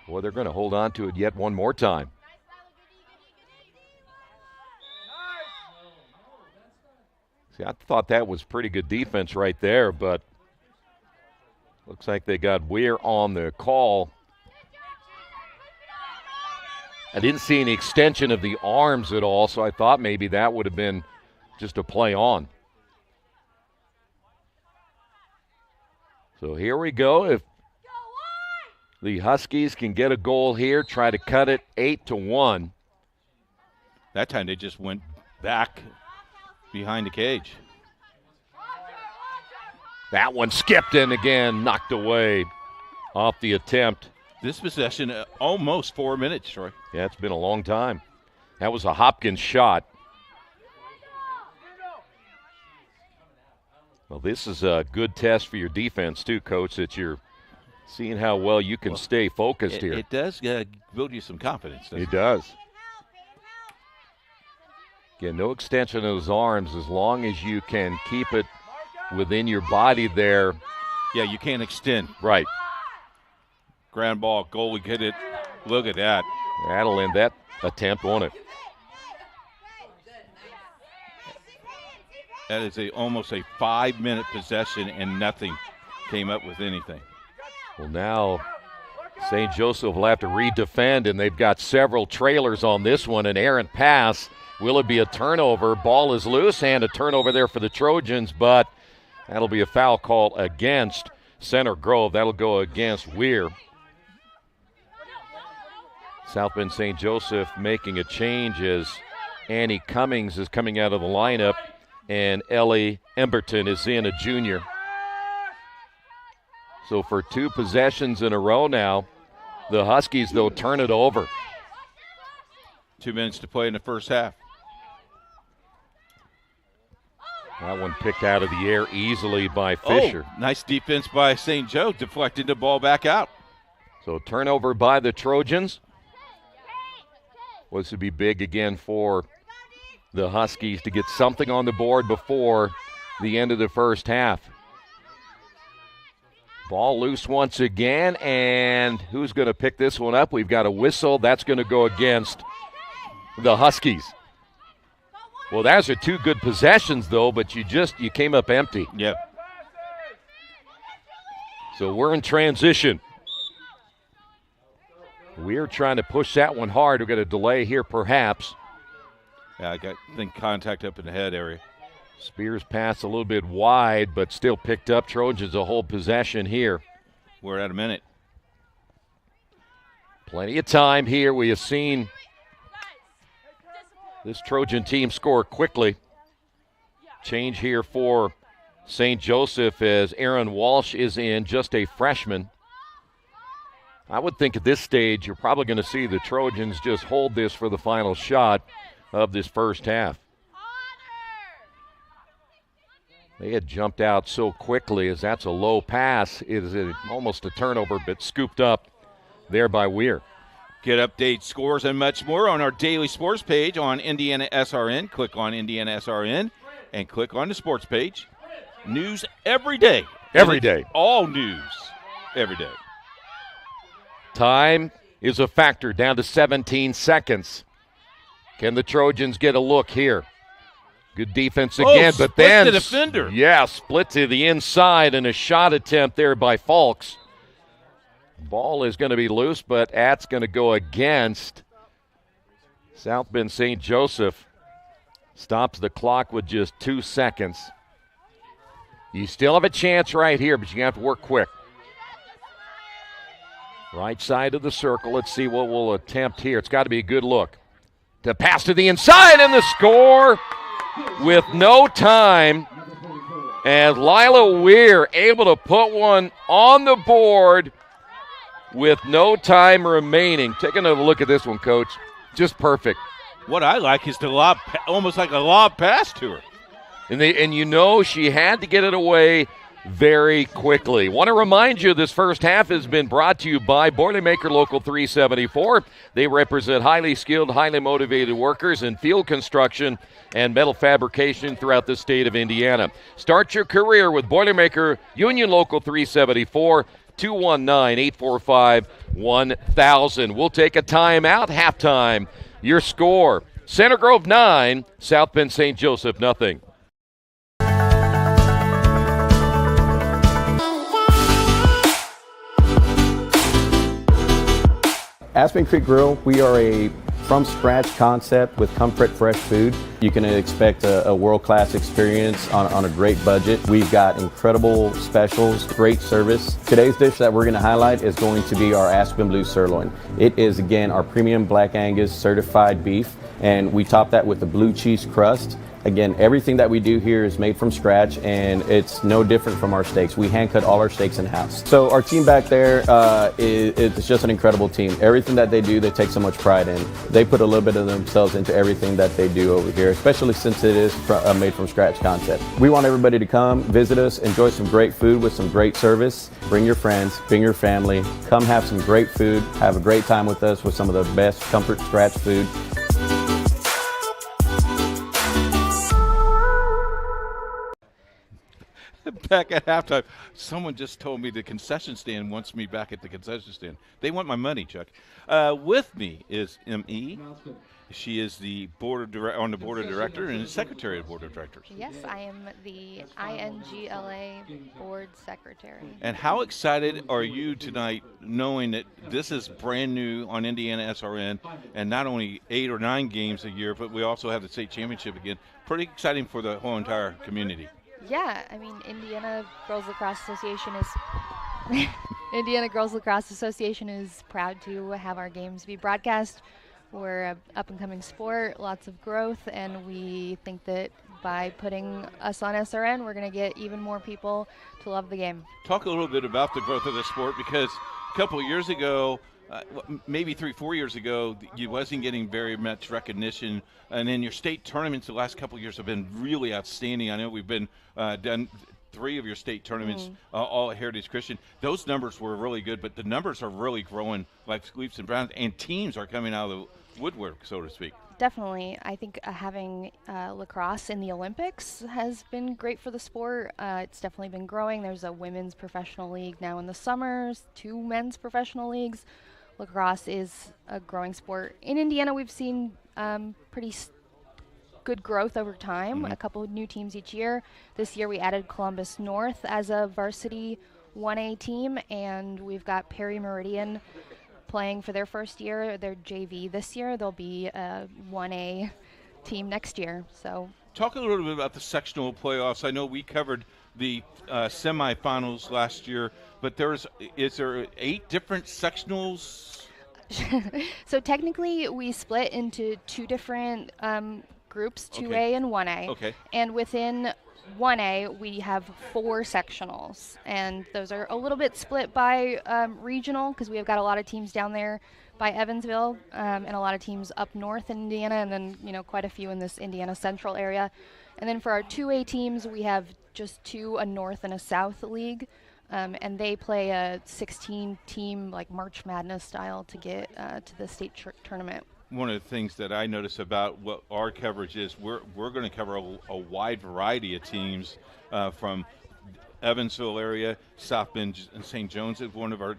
Boy, they're going to hold on to it yet one more time. See, I thought that was pretty good defense right there, but looks like they got Weir on the call. I didn't see any extension of the arms at all, so I thought maybe that would have been just a play on. So here we go. If the Huskies can get a goal here, try to cut it 8-1. That time they just went back behind the cage. That one skipped in again, knocked away off the attempt. This possession, almost 4 minutes, Troy. Yeah, it's been a long time. That was a Hopkins shot. Well, this is a good test for your defense, too, Coach, that you're seeing how well you can stay focused here. It does build you some confidence, doesn't it? It does. Again, no extension of those arms as long as you can keep it within your body there. Yeah, you can't extend. Right. Ground ball, goalie get it. Look at that. That'll end that attempt, won't it? That is almost a 5-minute possession, and nothing came up with anything. Well, now St. Joseph will have to redefend, and they've got several trailers on this one. An errant pass. Will it be a turnover? Ball is loose, and a turnover there for the Trojans, but that'll be a foul call against Center Grove. That'll go against Weir. South Bend St. Joseph making a change as Annie Cummings is coming out of the lineup, and Ellie Emberton is in, a junior. So for 2 possessions in a row now, the Huskies, though, turn it over. 2 minutes to play in the first half. That one picked out of the air easily by Fisher. Oh, nice defense by St. Joe, deflecting the ball back out. So turnover by the Trojans. Was to be big again for the Huskies to get something on the board before the end of the first half. Ball loose once again, and who's going to pick this one up? We've got a whistle. That's going to go against the Huskies. Well, those are 2 good possessions, though, but you came up empty. Yep. So we're in transition. We're trying to push that one hard. We've got a delay here, perhaps. Yeah, I think contact up in the head area. Spears passed a little bit wide, but still picked up. Trojans a whole possession here. We're at a minute. Plenty of time here. We have seen this Trojan team score quickly. Change here for St. Joseph as Aaron Walsh is in, just a freshman. I would think at this stage you're probably going to see the Trojans just hold this for the final shot of this first half. They had jumped out so quickly as that's a low pass. It is almost a turnover, but scooped up there by Weir. Get updates, scores, and much more on our daily sports page on IndianaSRN. Click on IndianaSRN and click on the sports page. News every day. Every day. All news every day. Time is a factor, down to 17 seconds. Can the Trojans get a look here? Good defense again, but then the defender. Yeah, split to the inside and a shot attempt there by Falks. Ball is going to be loose, but that's going to go against South Bend St. Joseph. Stops the clock with just 2 seconds. You still have a chance right here, but you have to work quick. Right side of the circle. Let's see what we'll attempt here. It's got to be a good look. The pass to the inside and the score with no time. And Lila Weir able to put one on the board with no time remaining. Take another look at this one, Coach. Just perfect. What I like is the lob, almost like a lob pass to her. And you know she had to get it away very quickly. Want to remind you this first half has been brought to you by Boilermaker Local 374. They represent highly skilled, highly motivated workers in field construction and metal fabrication throughout the state of Indiana. Start your career with Boilermaker Union Local 374, 219-845-1000. We'll take a timeout, halftime. Your score, Center Grove 9, South Bend St. Joseph nothing. Aspen Creek Grill, we are a from-scratch concept with comfort fresh food. You can expect a world-class experience on a great budget. We've got incredible specials, great service. Today's dish that we're going to highlight is going to be our Aspen Blue Sirloin. It is, again, our premium Black Angus certified beef, and we top that with the blue cheese crust. Again, everything that we do here is made from scratch, and it's no different from our steaks. We hand cut all our steaks in-house. So our team back there, it's just an incredible team. Everything that they do, they take so much pride in. They put a little bit of themselves into everything that they do over here, especially since it is a made from scratch concept. We want everybody to come, visit us, enjoy some great food with some great service. Bring your friends, bring your family, come have some great food, have a great time with us with some of the best comfort scratch food. Back at halftime, someone just told me the concession stand wants me back at the concession stand. They want my money, Chuck. With me is M.E. She is the on the board of directors and secretary of the board of directors. Yes, I am the INGLA board secretary. And how excited are you tonight knowing that this is brand new on IndianaSRN, and not only 8 or 9 games a year, but we also have the state championship again. Pretty exciting for the whole entire community. Yeah, I mean, Indiana Girls Lacrosse Association is Indiana Girls Lacrosse Association is proud to have our games be broadcast. We're an up-and-coming sport, lots of growth, and we think that by putting us on SRN, we're going to get even more people to love the game. Talk a little bit about the growth of the sport, because a couple of years ago, maybe 3-4 years ago, you wasn't getting very much recognition, and then your state tournaments the last couple of years have been really outstanding. I know we've been done 3 of your state tournaments, all at Heritage Christian. Those numbers were really good, but the numbers are really growing like leaps and bounds, and teams are coming out of the woodwork, so to speak. Definitely. I think having lacrosse in the Olympics has been great for the sport. It's definitely been growing. There's a women's professional league now in the summers, 2 men's professional leagues. Lacrosse is a growing sport. In Indiana, we've seen pretty good growth over time, a couple of new teams each year. This year we added Columbus North as a varsity 1A team, and we've got Perry Meridian playing for their first year. Their JV this year. They'll be a 1A team next year. So talk a little bit about the sectional playoffs. I know we covered the semifinals last year, but is there 8 different sectionals? So technically we split into 2 different groups, 2A and 1A. Okay. And within 1A, we have 4 sectionals, and those are a little bit split by regional, because we have got a lot of teams down there by Evansville, and a lot of teams up north in Indiana, and then quite a few in this Indiana Central area. And then for our 2A teams, we have just 2, a North and a South league, and they play a 16-team like March Madness style to get to the state tournament. One of the things that I notice about what our coverage is, we're going to cover a wide variety of teams from Evansville area, South Bend and St. Jones is one of our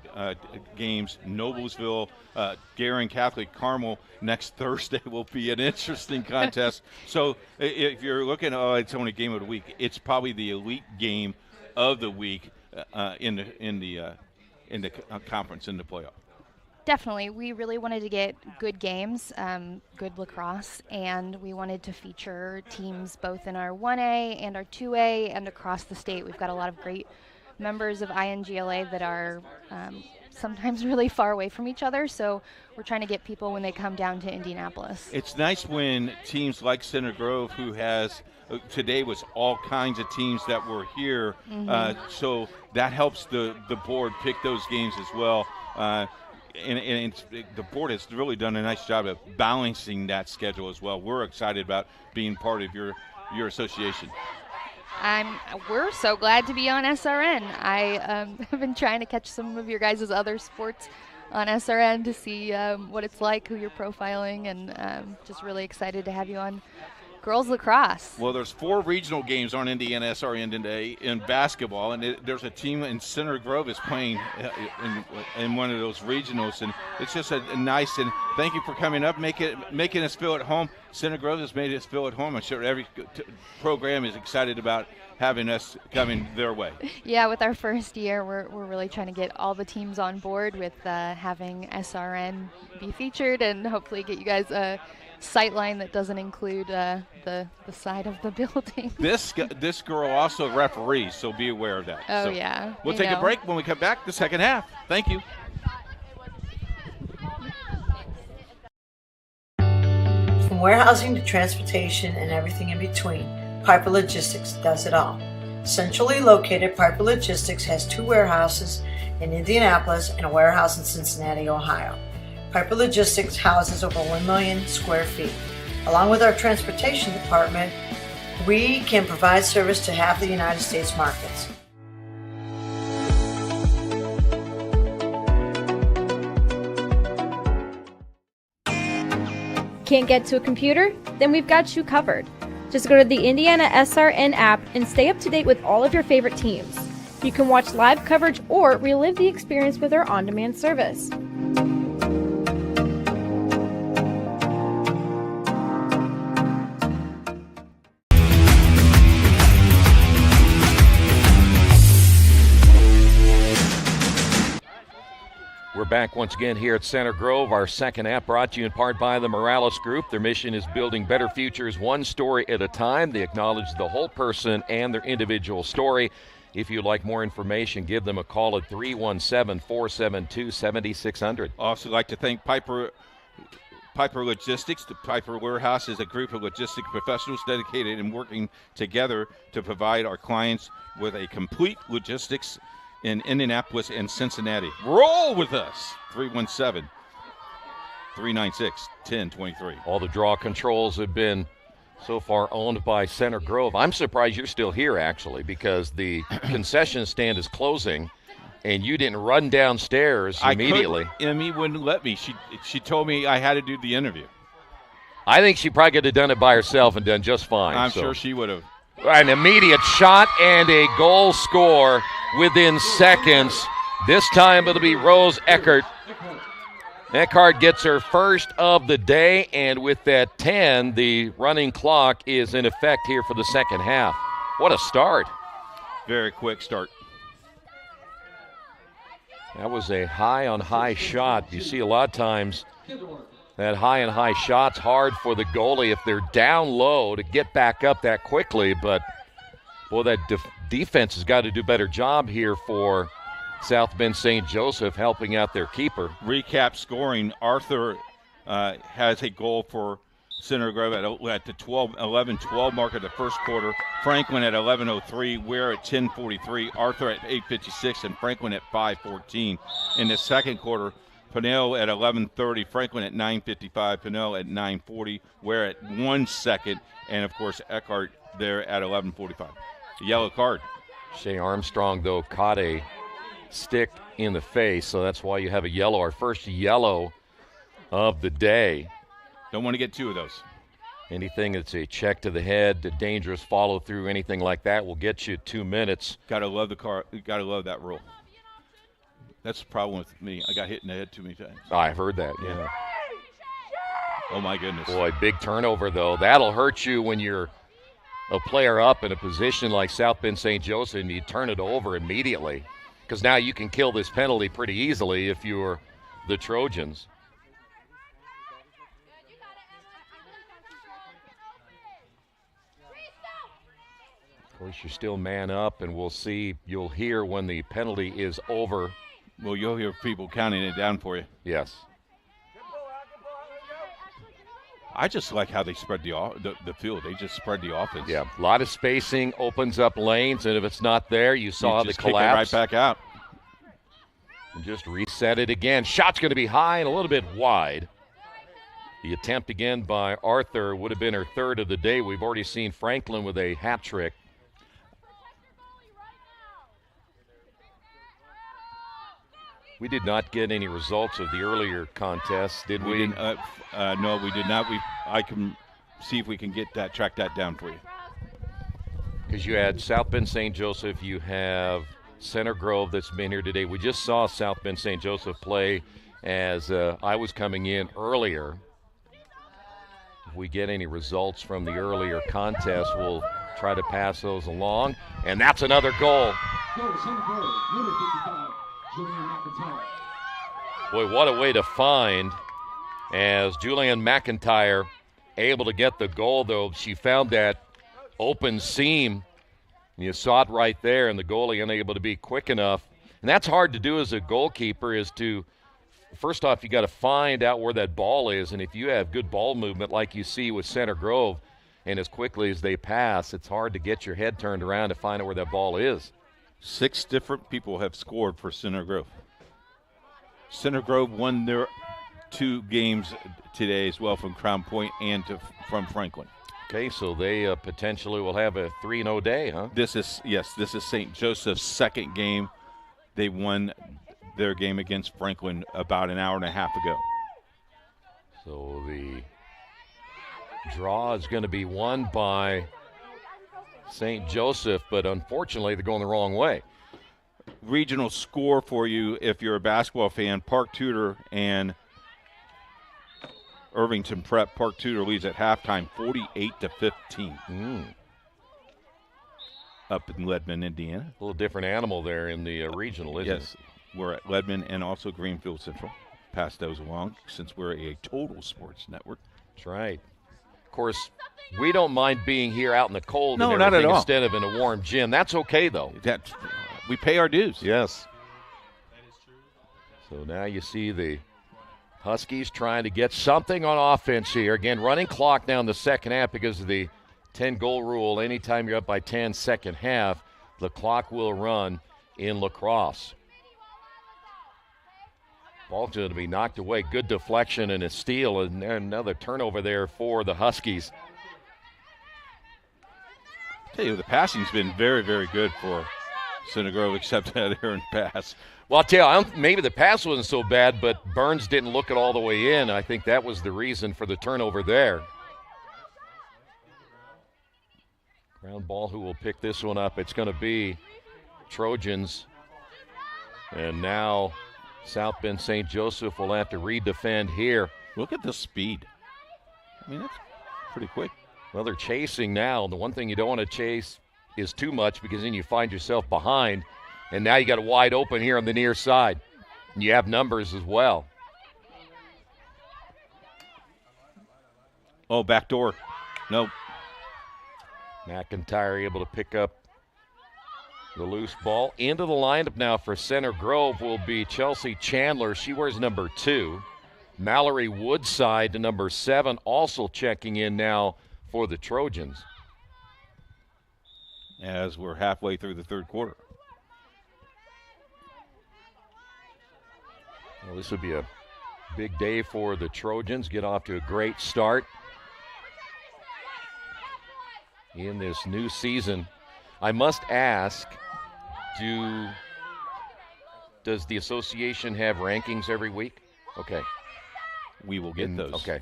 games, Noblesville, Garin Catholic, Carmel next Thursday will be an interesting contest. So if you're looking, it's only game of the week, it's probably the elite game of the week in the conference, in the playoff. Definitely. We really wanted to get good games, good lacrosse, and we wanted to feature teams both in our 1A and our 2A and across the state. We've got a lot of great members of INGLA that are sometimes really far away from each other, so we're trying to get people when they come down to Indianapolis. It's nice when teams like Center Grove, who has today was all kinds of teams that were here, so that helps the board pick those games as well. And the board has really done a nice job of balancing that schedule as well. We're excited about being part of your association. We're so glad to be on SRN. I have been trying to catch some of your guys' other sports on SRN to see what it's like, who you're profiling, and just really excited to have you on girls lacrosse. Well, there's 4 regional games on IndianaSRN today in basketball, and there's a team in Center Grove is playing in one of those regionals, and it's just a nice, and thank you for coming up, making us feel at home. Center Grove has made us feel at home. I'm sure every program is excited about having us coming their way. Yeah, with our first year, we're really trying to get all the teams on board with having SRN be featured, and hopefully get you guys a sightline that doesn't include the side of the building. This girl also referees, so be aware of that. Oh, so yeah. We'll take a break. When we come back, the second half. Thank you. From warehousing to transportation and everything in between, Piper Logistics does it all. Centrally located, Piper Logistics has 2 warehouses in Indianapolis and a warehouse in Cincinnati, Ohio. Piper Logistics houses over 1 million square feet. Along with our transportation department, we can provide service to half the United States markets. Can't get to a computer? Then we've got you covered. Just go to the IndianaSRN app and stay up to date with all of your favorite teams. You can watch live coverage or relive the experience with our on-demand service. We're back once again here at Center Grove. Our second app brought to you in part by the Morales Group. Their mission is building better futures one story at a time. They acknowledge the whole person and their individual story. If you'd like more information, give them a call at 317-472-7600. Also like to thank Piper Logistics. The Piper Warehouse is a group of logistics professionals dedicated and working together to provide our clients with a complete logistics in Indianapolis and Cincinnati. Roll with us, 317-396-1023. All the draw controls have been so far owned by Center Grove. I'm surprised you're still here, actually, because the concession stand is closing, and you didn't run downstairs immediately. Emmy wouldn't let me. She told me I had to do the interview. I think she probably could have done it by herself and done just fine. I'm sure she would have. An immediate shot and a goal score within seconds. This time it'll be Rose Eckert. Eckhart gets her first of the day, and with that 10, the running clock is in effect here for the second half. What a start. Very quick start. That was a high-on-high shot. You see a lot of times that high-on-high shot's hard for the goalie if they're down low to get back up that quickly, but boy, that defense has got to do a better job here for South Bend St. Joseph, helping out their keeper. Recap scoring. Arthur has a goal for Center Grove at the 11-12 mark of the first quarter. Franklin at 11:03. We're at 10:43. Arthur at 8:56, and Franklin at 5:14. In the second quarter, Pinnell at 11:30. Franklin at 9:55. Pinnell at 9:40. We're at 1 second, and of course Eckhart there at 11:45. The yellow card. Shea Armstrong, though, caught a stick in the face, so that's why you have a yellow. Our first yellow of the day. Don't want to get 2 of those. Anything that's a check to the head, a dangerous follow through, anything like that will get you 2 minutes. Gotta love gotta love that rule. That's the problem with me. I got hit in the head too many times. I've heard that, yeah. Oh my goodness. Boy, big turnover though. That'll hurt you when you're a player up in a position like South Bend St. Joseph and you turn it over immediately. Because now you can kill this penalty pretty easily if you're the Trojans. Of course, you're still man up, and we'll see. You'll hear when the penalty is over Well, you'll hear people counting it down for you. Yes. I just like how they spread the field. They just spread the offense. Yeah, a lot of spacing, opens up lanes, and if it's not there, you saw the just collapse. kick it right back out. And just reset it again. Shot's going to be high and a little bit wide. The attempt again by Arthur would have been her third of the day. We've already seen Franklin with a hat trick. We did not get any results of the earlier contests, did we? No, we did not. I can see if we can track that down for you. Because you had South Bend St. Joseph, you have Center Grove that's been here today. We just saw South Bend St. Joseph play as I was coming in earlier. If we get any results from the earlier contest, we'll try to pass those along. And that's another goal. Boy, what a way to find, as Julianne McIntyre able to get the goal, though. She found that open seam. You saw it right there, and the goalie unable to be quick enough. And that's hard to do as a goalkeeper, is to, first off, you got to find out where that ball is. And if you have good ball movement like you see with Center Grove, and as quickly as they pass, it's hard to get your head turned around to find out where that ball is. 6 different people have scored for Center Grove. Center Grove won their 2 games today as well, from Crown Point and from Franklin. Okay, so they potentially will have a 3-0 day, huh? This is St. Joseph's second game. They won their game against Franklin about an hour and a half ago. So the draw is going to be won by St. Joseph, but unfortunately they're going the wrong way. Regional score for you, if you're a basketball fan: Park Tudor and Irvington Prep. Park Tudor leads at halftime 48-15. Up in Leadman, Indiana. A little different animal there in the regional, isn't it? Yes, we're at Leadman and also Greenfield Central. Pass those along since we're a total sports network. That's right. Of course, we don't mind being here out in the cold No, and not at everything all. instead of in a warm gym. That's okay, though. We pay our dues. Yes. So now you see the Huskies trying to get something on offense here. Again, running clock now in the second half because of the 10-goal rule. Anytime you're up by 10 second half, the clock will run in lacrosse. Ball's going to be knocked away. Good deflection and a steal, and another turnover there for the Huskies. Tell you, the passing's been very, very good for Center Grove, except that errant pass. Well, I'll tell you, maybe the pass wasn't so bad, but Burns didn't look it all the way in. I think that was the reason for the turnover there. Ground ball, who will pick this one up? It's going to be Trojans. And now South Bend St. Joseph will have to redefend here. Look at the speed. I mean, that's pretty quick. Well, they're chasing now. The one thing you don't want to chase is too much, because then you find yourself behind. And now you got it wide open here on the near side. And you have numbers as well. Oh, back door. Nope. McIntyre able to pick up the loose ball. Into the lineup now for Center Grove will be Chelsea Chandler. She wears number 2. Mallory Woodside to number 7, also checking in now for the Trojans. As we're halfway through the third quarter. Well, this will be a big day for the Trojans. Get off to a great start in this new season. I must ask, does the association have rankings every week? Okay. We will get those. Okay.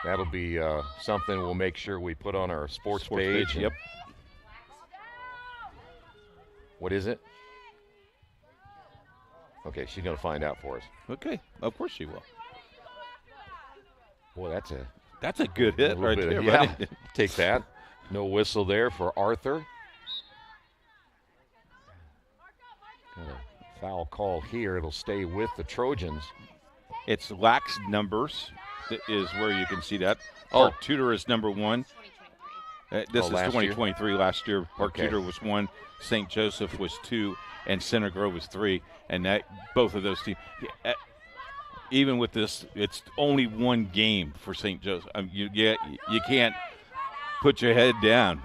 That'll be something we'll make sure we put on our sports page. Yep. What is it? Okay, she's going to find out for us. Okay, of course she will. Boy, that's a good hit right there. Yeah, take that. No whistle there for Arthur. Got a foul call here. It'll stay with the Trojans. It's lax numbers is where you can see that. Park Tudor is number 1. This is 2023. Last year, Park Tudor was 1. St. Joseph was 2. and Center Grove was 3, and that both of those teams. Even with this, it's only one game for St. Joseph. You can't put your head down.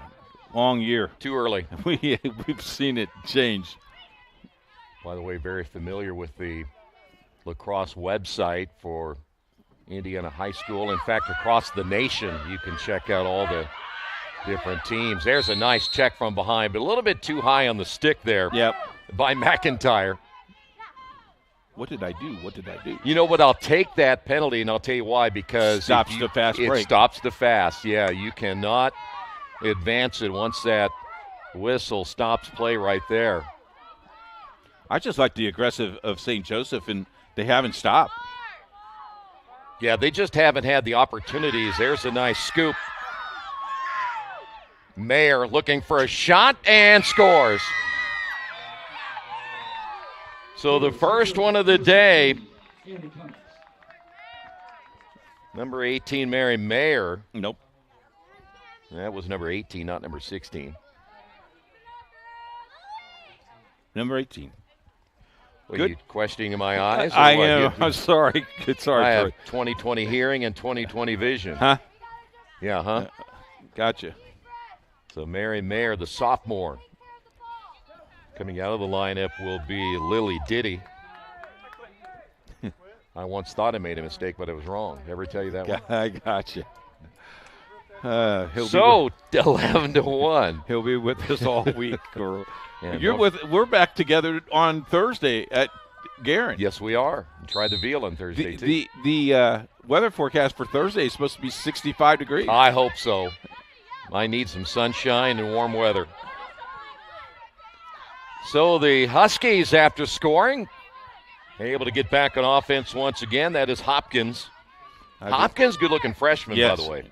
Long year. Too early. We've seen it change. By the way, very familiar with the lacrosse website for Indiana High School. In fact, across the nation, you can check out all the different teams. There's a nice check from behind, but a little bit too high on the stick there. Yep. By McIntyre. What did I do? You know what? I'll take that penalty, and I'll tell you why. Because stops the fast break. It stops the fast. Yeah, you cannot advance it once that whistle stops play right there. I just like the aggressive of St. Joseph, and they haven't stopped. Yeah, they just haven't had the opportunities. There's a nice scoop. Mayer looking for a shot and scores. So the first one of the day, number 18, Mary Mayer. Nope. That was number 18, not number 16. Number 18. Are you questioning my eyes? I am. I'm sorry. I have 20/20 hearing and 20/20 vision. Huh? Yeah, huh? Gotcha. So Mary Mayer, the sophomore. Coming out of the lineup will be Lily Diddy. I once thought I made a mistake, but I was wrong. Ever tell you that one? I gotcha. 11-1. He'll be with us all week. Yeah, We're back together on Thursday at Guerin. Yes, we are. Try the veal on Thursday, too. The weather forecast for Thursday is supposed to be 65 degrees. I hope so. I need some sunshine and warm weather. So the Huskies, after scoring, able to get back on offense once again. That is Hopkins. Hopkins, good-looking freshman, yes. By the way.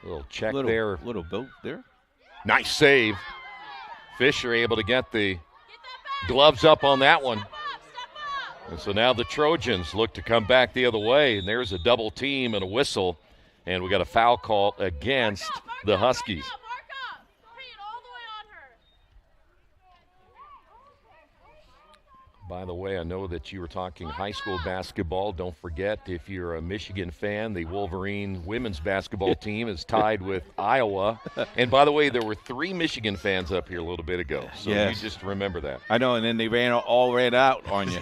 Little check there. Little boat there. Nice save. Fisher able to get the gloves up on that one. And so now the Trojans look to come back the other way. And there's a double team and a whistle. And we got a foul call against the Huskies. By the way, I know that you were talking high school basketball. Don't forget, if you're a Michigan fan, the Wolverine women's basketball team is tied with Iowa. And by the way, there were 3 Michigan fans up here a little bit ago. So yes. You just remember that. I know, and then they all ran out on you.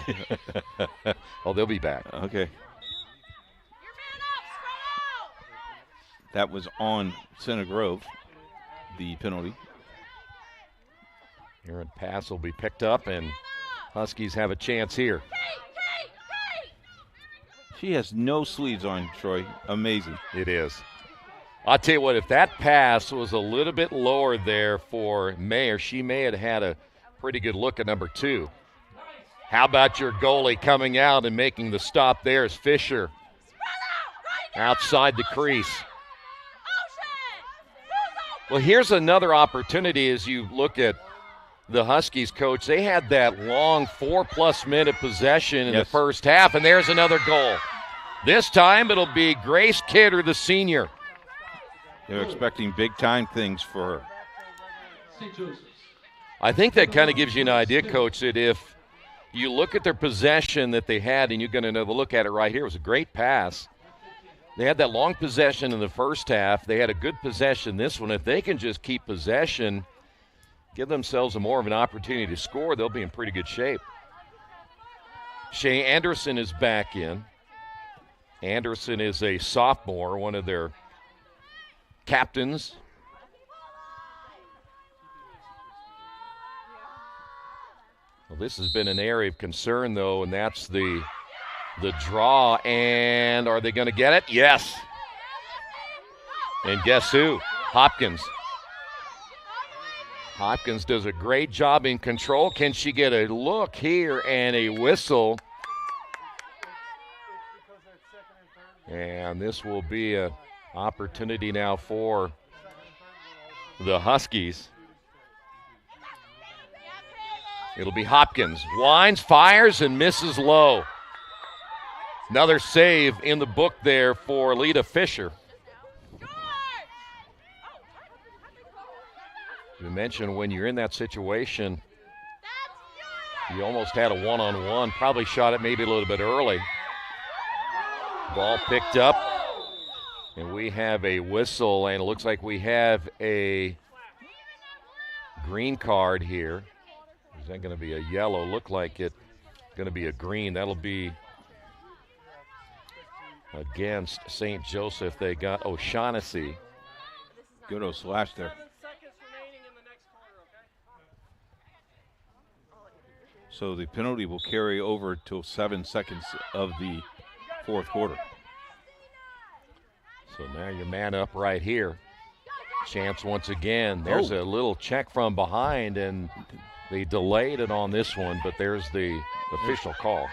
Oh, they'll be back. Okay. That was on Center Grove, the penalty. Aaron pass will be picked up, and Huskies have a chance here. She has no sleeves on, Troy. Amazing. It is. I'll tell you what, if that pass was a little bit lower there for Mayer, she may have had a pretty good look at number 2. How about your goalie coming out and making the stop there is Fisher. Outside the crease. Well, here's another opportunity as you look at the Huskies, coach. They had that long 4+ minute possession in the first half, and there's another goal. This time it'll be Grace Kidder, the senior. They're expecting big-time things for her. I think that kind of gives you an idea, coach, that if you look at their possession that they had, and you're going to look at it right here, it was a great pass. They had that long possession in the first half. They had a good possession this one. If they can just keep possession, give themselves more of an opportunity to score, they'll be in pretty good shape. Shay Anderson is back in. Anderson is a sophomore, one of their captains. Well, this has been an area of concern, though, and that's the draw. And are they going to get it? Yes. And guess who? Hopkins. Hopkins does a great job in control. Can she get a look here and a whistle? And this will be an opportunity now for the Huskies. It'll be Hopkins. Winds, fires, and misses low. Another save in the book there for Lita Fisher. You mentioned when you're in that situation, you almost had a one-on-one, probably shot it maybe a little bit early. Ball picked up, and we have a whistle, and it looks like we have a green card here. Is that going to be a yellow? Look like it's going to be a green. That'll be against St. Joseph. They got O'Shaughnessy. Good old slash there. So the penalty will carry over till 7 seconds of the fourth quarter. So now your man up right here. Chance once again. There's a little check from behind, and they delayed it on this one, but there's the official call.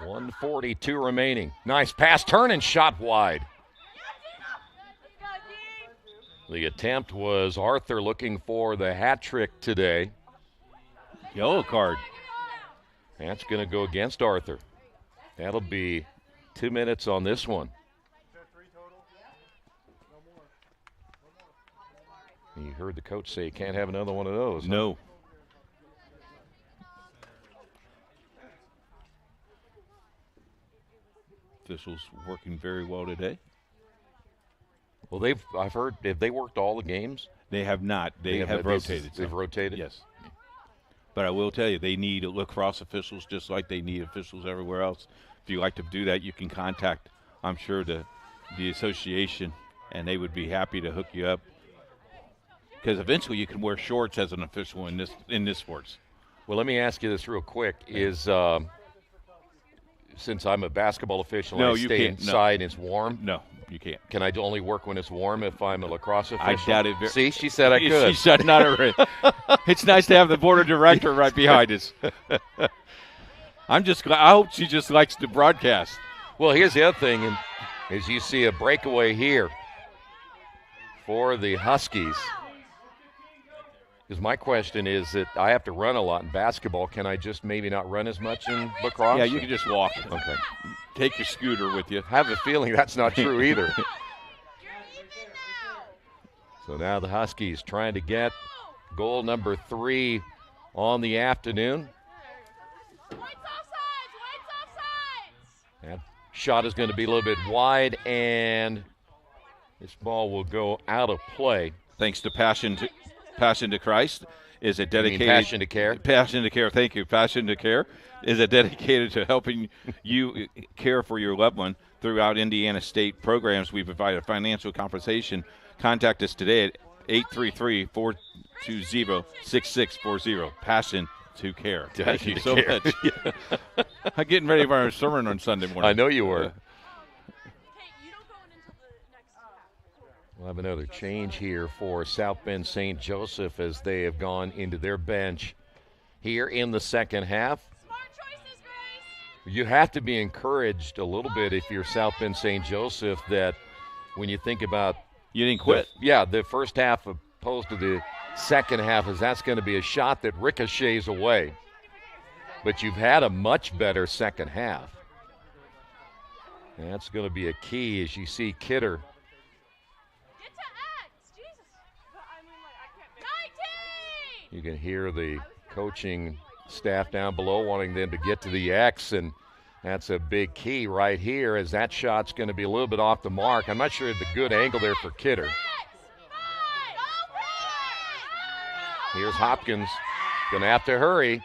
.142 remaining. Nice pass, turn and shot wide. The attempt was Arthur looking for the hat trick today. Yellow card. That's going to go against Arthur. That'll be 2 minutes on this one. You heard the coach say you can't have another one of those. No. Officials working very well today. Well, I've heard, have they worked all the games? They have not. They have rotated. They've rotated? Yes. But I will tell you, they need lacrosse officials just like they need officials everywhere else. If you like to do that, you can contact, I'm sure, the association, and they would be happy to hook you up. Because eventually you can wear shorts as an official in this sports. Well, let me ask you this real quick. Is since I'm a basketball official, no, I stay inside and it's warm? No, you can't. Can I only work when it's warm if I'm a lacrosse official? I doubt it. See, she said I could. She said not already. It's nice to have the board of director right behind us. I'm just glad. I hope she just likes to broadcast. Well, here's the other thing, and as you see a breakaway here for the Huskies. Because my question is that I have to run a lot in basketball. Can I just maybe not run as much in lacrosse? Yeah, you can just walk. Okay. Take your scooter with you. I have a feeling that's not true either. So now the Huskies trying to get goal number 3 on the afternoon. That shot is going to be a little bit wide, and this ball will go out of play. Thanks to Passion to Christ. Is it dedicated? Passion to Care? Passion to Care, thank you. Passion to Care. Is it dedicated to helping you care for your loved one throughout Indiana State programs? We provide a financial compensation. Contact us today at 833-420-6640. Passion to Care. Thank you so much. I'm getting ready for our sermon on Sunday morning. I know you were. We'll have another change here for South Bend St. Joseph as they have gone into their bench here in the second half. You have to be encouraged a little bit if you're South Bend St. Joseph that when you think about you didn't quit. The first half opposed to the second half, is that's going to be a shot that ricochets away. But you've had a much better second half. And that's going to be a key as you see Kidder. You can hear the coaching staff down below wanting them to get to the X, and that's a big key right here as that shot's going to be a little bit off the mark. I'm not sure of the good angle there for Kidder. Here's Hopkins, going to have to hurry,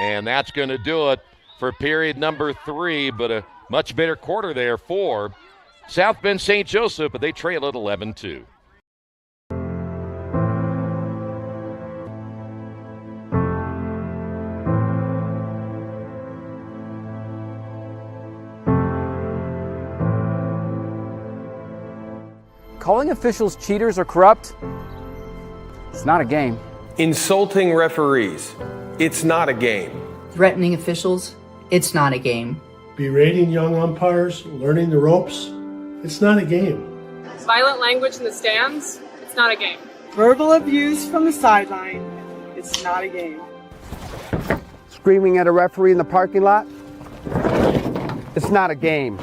and that's going to do it for period number 3, but a much better quarter there for South Bend St. Joseph, but they trail at 11-2. Calling officials cheaters or corrupt, it's not a game. Insulting referees, it's not a game. Threatening officials, it's not a game. Berating young umpires, learning the ropes, it's not a game. Violent language in the stands, it's not a game. Verbal abuse from the sideline, it's not a game. screaming at a referee in the parking lot, it's not a game.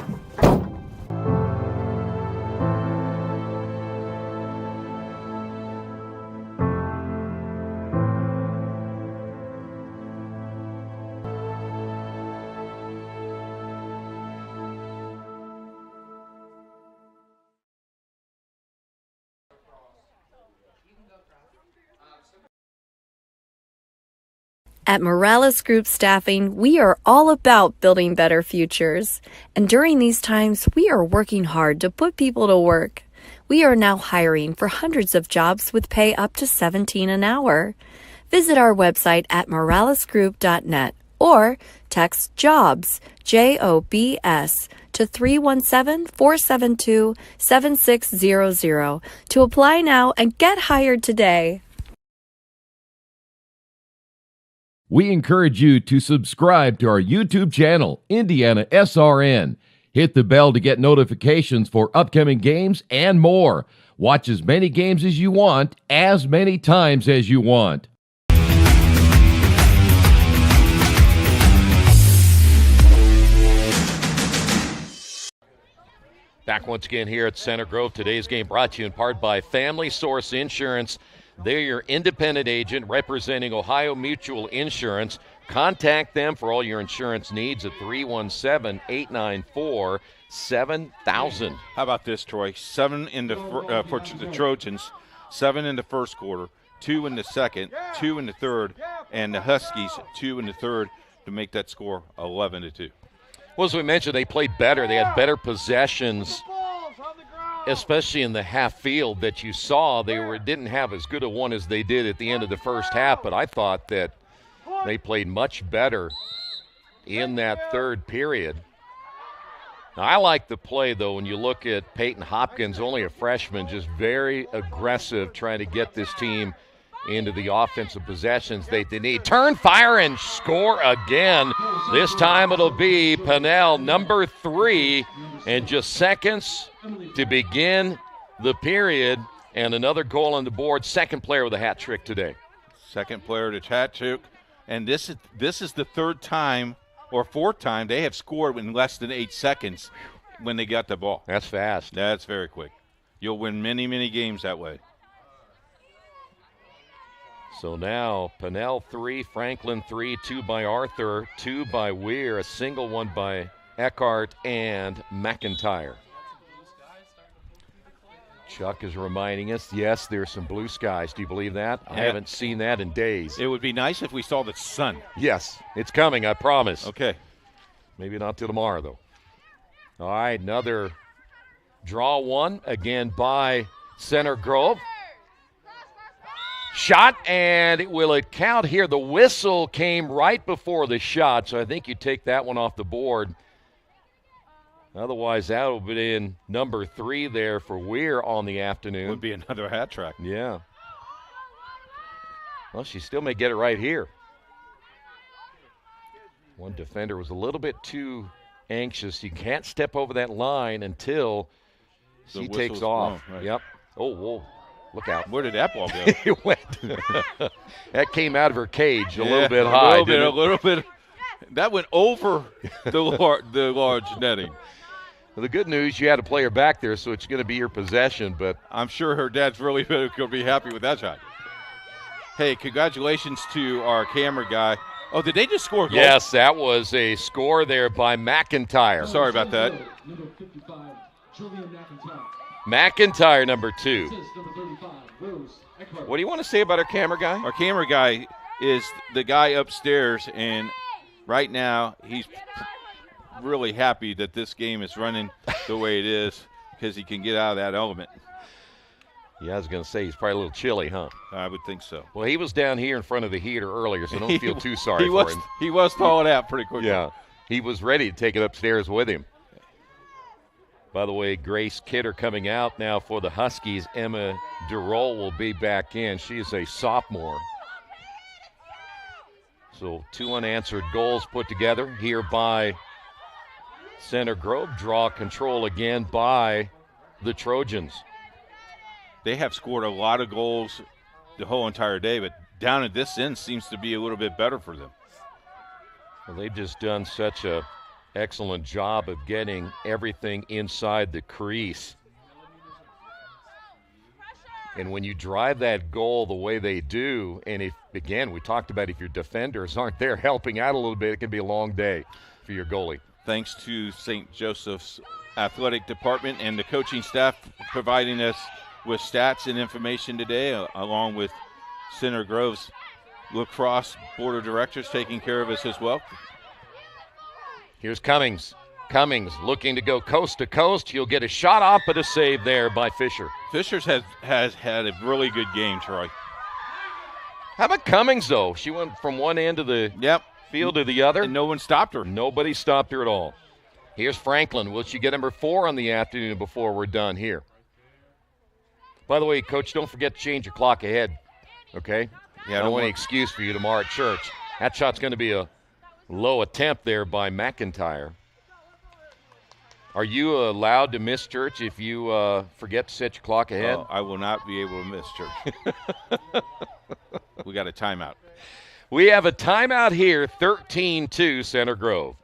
At Morales Group Staffing, we are all about building better futures. And during these times, we are working hard to put people to work. We are now hiring for hundreds of jobs with pay up to $17 an hour. Visit our website at moralesgroup.net or text JOBS, JOBS, to 317-472-7600 to apply now and get hired today. We encourage you to subscribe to our YouTube channel, IndianaSRN. Hit the bell to get notifications for upcoming games and more. Watch as many games as you want, as many times as you want. Back once again here at Center Grove. Today's game brought to you in part by Family Source Insurance. They're your independent agent representing Ohio Mutual Insurance. Contact them for all your insurance needs at 317-894-7000. How about this, Troy? 7 in the for the Trojans, 7 in the first quarter, 2 in the second, 2 in the third, and the Huskies 2 in the third to make that score 11-2. Well, as we mentioned, they played better. They had better possessions, especially in the half field that you saw. They didn't have as good a one as they did at the end of the first half, but I thought that they played much better in that third period. Now, I like the play, though, when you look at Peyton Hopkins, only a freshman, just very aggressive trying to get this team into the offensive possessions they need. Turn, fire, and score again. This time it'll be Pennell, number 3, and just seconds to begin the period. And another goal on the board. Second player with a hat trick today. Second player to hat trick. And this is the third time or fourth time they have scored in less than 8 seconds when they got the ball. That's fast. That's very quick. You'll win many, many games that way. So now Pennell 3, Franklin 3, 2 by Arthur, 2 by Weir, a single one by Eckhart and McIntyre. Chuck is reminding us, yes, there's some blue skies. Do you believe that? Yeah. I haven't seen that in days. It would be nice if we saw the sun. Yes, it's coming, I promise. Okay. Maybe not till tomorrow, though. All right, another draw one, again by Center Grove. Shot, and will it count here? The whistle came right before the shot, so I think you take that one off the board. Otherwise, that will be in number 3 there for Weir on the afternoon. Would be another hat trick. Yeah. Well, she still may get it right here. One defender was a little bit too anxious. You can't step over that line until she takes off. Right. Yep. Oh, whoa. Look out. Where did that ball go? It went. That came out of her cage a little bit high. A little bit. That went over the large netting. Well, the good news, you had a player back there, so it's going to be your possession. But I'm sure her dad's really going to be happy with that shot. Hey, congratulations to our camera guy. Oh, did they just score a goal? Yes, that was a score there by McIntyre. Sorry about that. Number 55, Julian McIntyre. McIntyre, number 2. What do you want to say about our camera guy? Our camera guy is the guy upstairs, and right now he's really happy that this game is running the way it is because he can get out of that element. Yeah, I was going to say he's probably a little chilly, huh? I would think so. Well, he was down here in front of the heater earlier, so don't feel too sorry for him. He was thawed out pretty quickly. Yeah, he was ready to take it upstairs with him. By the way, Grace Kidder coming out now for the Huskies. Emma DeRoll will be back in. She is a sophomore. So 2 unanswered goals put together here by Center Grove. Draw control again by the Trojans. They have scored a lot of goals the whole entire day, but down at this end seems to be a little bit better for them. Well, they've just done such a excellent job of getting everything inside the crease. And when you drive that goal the way they do, and if, again, we talked about if your defenders aren't there helping out a little bit, it can be a long day for your goalie. Thanks to St. Joseph's athletic department and the coaching staff providing us with stats and information today, along with Center Grove's Lacrosse Board of Directors taking care of us as well. Here's Cummings. Cummings looking to go coast to coast. He'll get a shot off, but a save there by Fisher. Fisher's has had a really good game, Troy. How about Cummings, though? She went from one end of the field to the other. And no one stopped her. Nobody stopped her at all. Here's Franklin. Will she get number 4 on the afternoon before we're done here? By the way, Coach, don't forget to change your clock ahead, okay? Yeah, I don't want any excuse for you tomorrow at church. That shot's going to be a low attempt there by McIntyre. Are you allowed to miss church if you forget to set your clock ahead? I will not be able to miss church. We got a timeout. We have a timeout here, 13-2 Center Grove.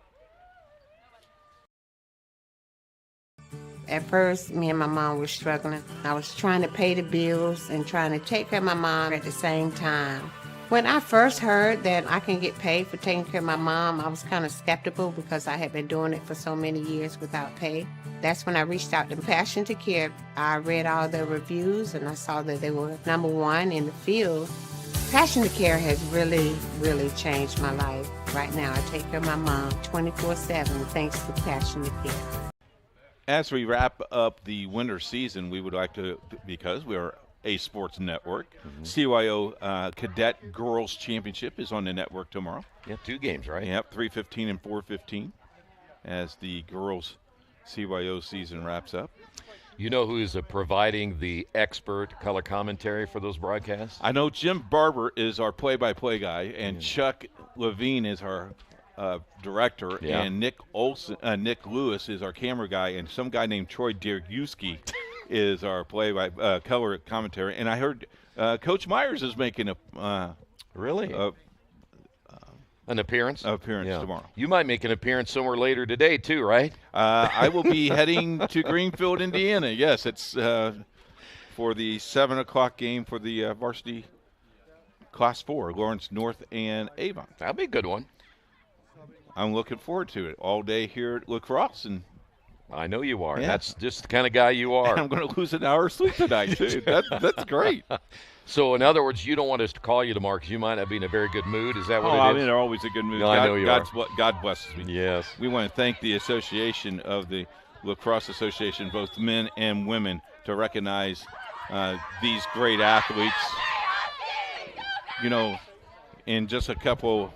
At first, me and my mom were struggling. I was trying to pay the bills and trying to take care of my mom at the same time. When I first heard that I can get paid for taking care of my mom, I was kind of skeptical because I had been doing it for so many years without pay. That's when I reached out to Passion to Care. I read all the reviews and I saw that they were #1 in the field. Passion to Care has really, really changed my life. Right now, I take care of my mom 24/7 thanks to Passion to Care. As we wrap up the winter season, we would like to, because we are a sports network, CYO Cadet Girls Championship is on the network tomorrow. Yeah, 2 games, right? Yep, 3:15 and 4:15 as the girls CYO season wraps up. You know who's providing the expert color commentary for those broadcasts? I know Jim Barber is our play-by-play guy, and Chuck Levine is our director, and Nick Lewis is our camera guy, and some guy named Troy Dierguski is our color commentary. And I heard Coach Myers is making a an appearance tomorrow. You might make an appearance somewhere later today too, right? I will be heading to Greenfield, Indiana. Yes, it's for the 7 o'clock game for the varsity Class 4, Lawrence North and Avon. That'll be a good one. I'm looking forward to it all day here at Lacrosse, and I know you are. Yeah. That's just the kind of guy you are. And I'm going to lose an hour of sleep tonight, too. That's great. So, in other words, you don't want us to call you tomorrow because you might not be in a very good mood. Is that what it is? I mean, they're always a good mood. No, I know you are. God blesses me. Yes. We want to thank the association of the Lacrosse Association, both men and women, to recognize these great athletes. You know, in just a couple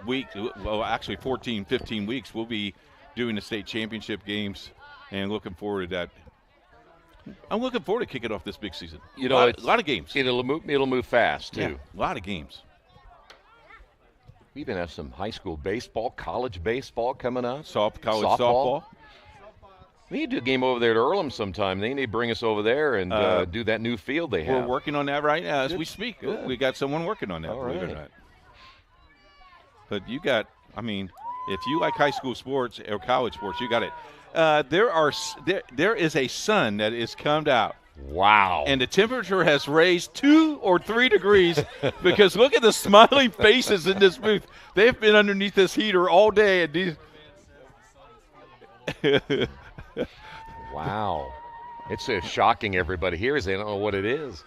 weeks, well, actually 14, 15 weeks, we'll be doing the state championship games and looking forward to that. I'm looking forward to kicking off this big season. You know, a lot of games. It'll move fast, too. Yeah, a lot of games. We even have some high school baseball, college baseball coming up. College softball. We need to do a game over there at Earlham sometime. They need to bring us over there and do that new field they have. We're working on that right now as we speak. Good. We got someone working on that, believe it or not. But you got, I mean, if you like high school sports or college sports, you got it. There is a sun that is come out. Wow. And the temperature has raised 2 or 3 degrees because look at the smiling faces in this booth. They've been underneath this heater all day. And these wow. It's shocking everybody here as they don't know what it is.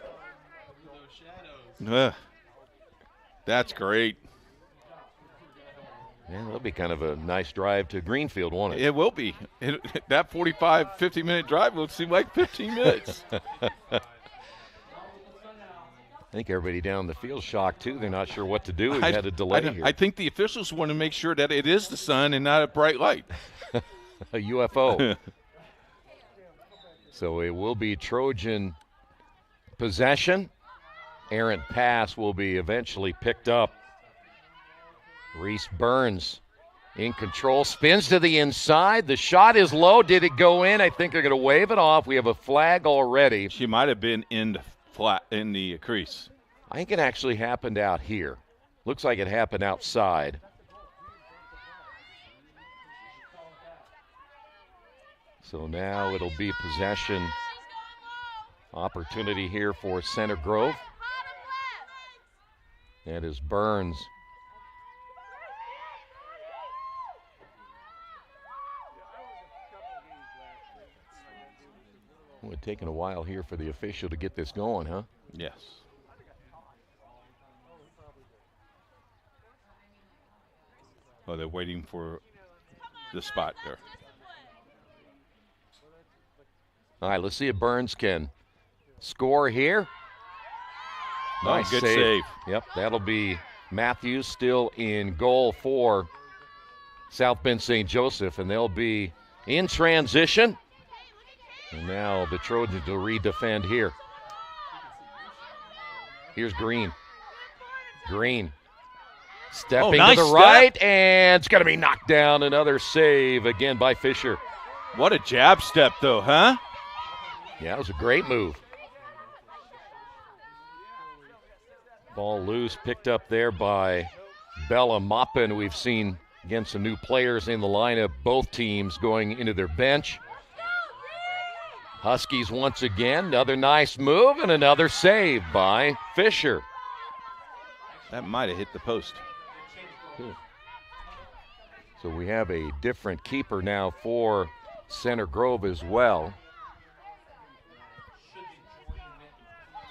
That's great. Yeah, that'll be kind of a nice drive to Greenfield, won't it? It will be. That 45, 50-minute drive will seem like 15 minutes. I think everybody down the field shocked, too. They're not sure what to do. We've had a delay here. I think the officials want to make sure that it is the sun and not a bright light. A UFO. So it will be Trojan possession. Errant pass will be eventually picked up. Reese Burns in control, spins to the inside. The shot is low. Did it go in? I think they're going to wave it off. We have a flag already. She might have been in the crease. I think it actually happened out here. Looks like it happened outside. So now it'll be possession opportunity here for Center Grove. That is Burns. Well, it's taken a while here for the official to get this going, huh? Yes. Oh, they're waiting for the spot there. All right, let's see if Burns can score here. Nice good save. Yep, that'll be Matthews still in goal for South Bend St. Joseph, and they'll be in transition. And now the Trojans will redefend here. Here's Green. Green stepping nice to the step. right, and it's going to be knocked down. Another save again by Fisher. What a jab step, though, huh? Yeah, it was a great move. Ball loose, picked up there by Bella Maupin. We've seen against some new players in the lineup, both teams going into their bench. Huskies once again, another nice move and another save by Fisher. That might have hit the post. So we have a different keeper now for Center Grove as well.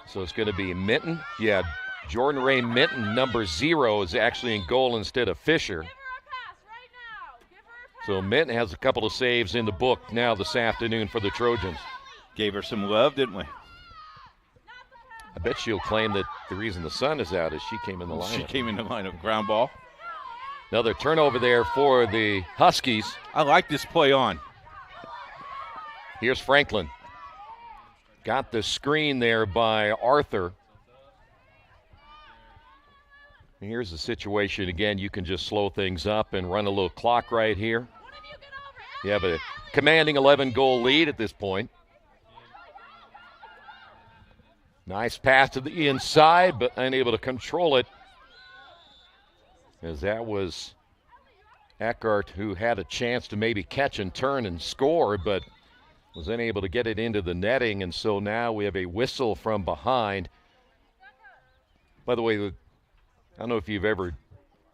So it's going to be Minton. Yeah, Jordan Ray Minton, number 0, is actually in goal instead of Fisher. So Minton has a couple of saves in the book now this afternoon for the Trojans. Gave her some love, didn't we? I bet she'll claim that the reason the sun is out is she came in the lineup. She came in the lineup. Ground ball. Another turnover there for the Huskies. I like this play on. Here's Franklin. Got the screen there by Arthur. And here's the situation again. You can just slow things up and run a little clock right here. You have a commanding 11-goal lead at this point. Nice pass to the inside, but unable to control it. As that was Eckhart, who had a chance to maybe catch and turn and score, but was unable to get it into the netting. And so now we have a whistle from behind. By the way, I don't know if you've ever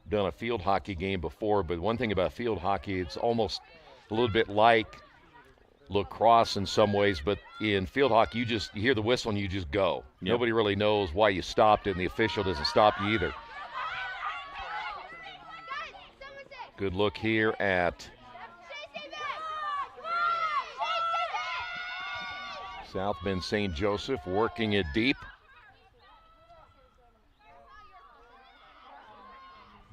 done a field hockey game before, but one thing about field hockey, it's almost a little bit like lacrosse in some ways, but in field hockey, you hear the whistle and you just go. Yep. Nobody really knows why you stopped it, and the official doesn't stop you either. Good look here at South Bend St. Joseph, working it deep.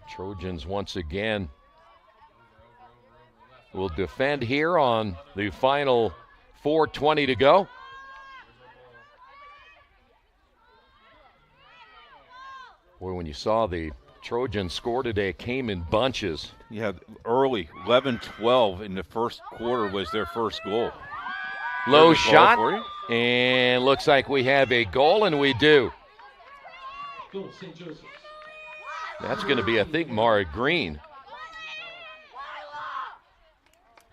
Trojans once again will defend here on the final 4:20 to go. Boy, when you saw the Trojans score today, it came in bunches. Yeah, early, 11-12 in the first quarter was their first goal. Low shot, and looks like we have a goal, and we do. That's going to be, I think, Mara Green.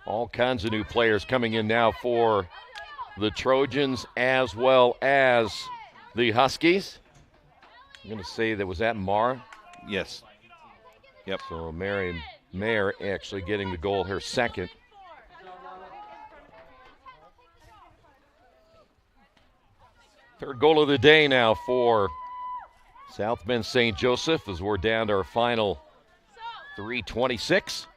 All kinds of new players coming in now for the Trojans as well as the Huskies. I'm going to say that was that Mara. Yes. Yep. So Mary Mayer actually getting the goal, her second. Third goal of the day now for South Bend St. Joseph as we're down to our final 3:26.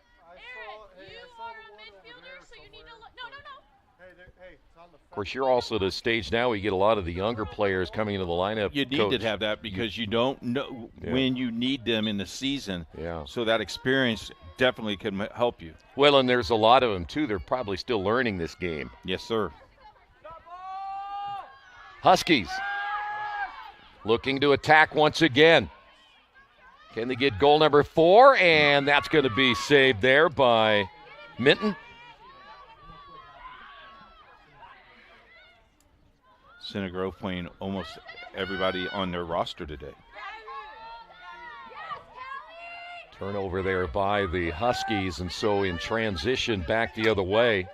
Of course, you're also at a stage now where you get a lot of the younger players coming into the lineup. You need to have that because you don't know when you need them in the season. Yeah. So that experience definitely can help you. Well, and there's a lot of them, too. They're probably still learning this game. Yes, sir. Huskies looking to attack once again. Can they get goal number 4? And that's going to be saved there by Minton. Center Grove playing almost everybody on their roster today. Turnover there by the Huskies, and so in transition back the other way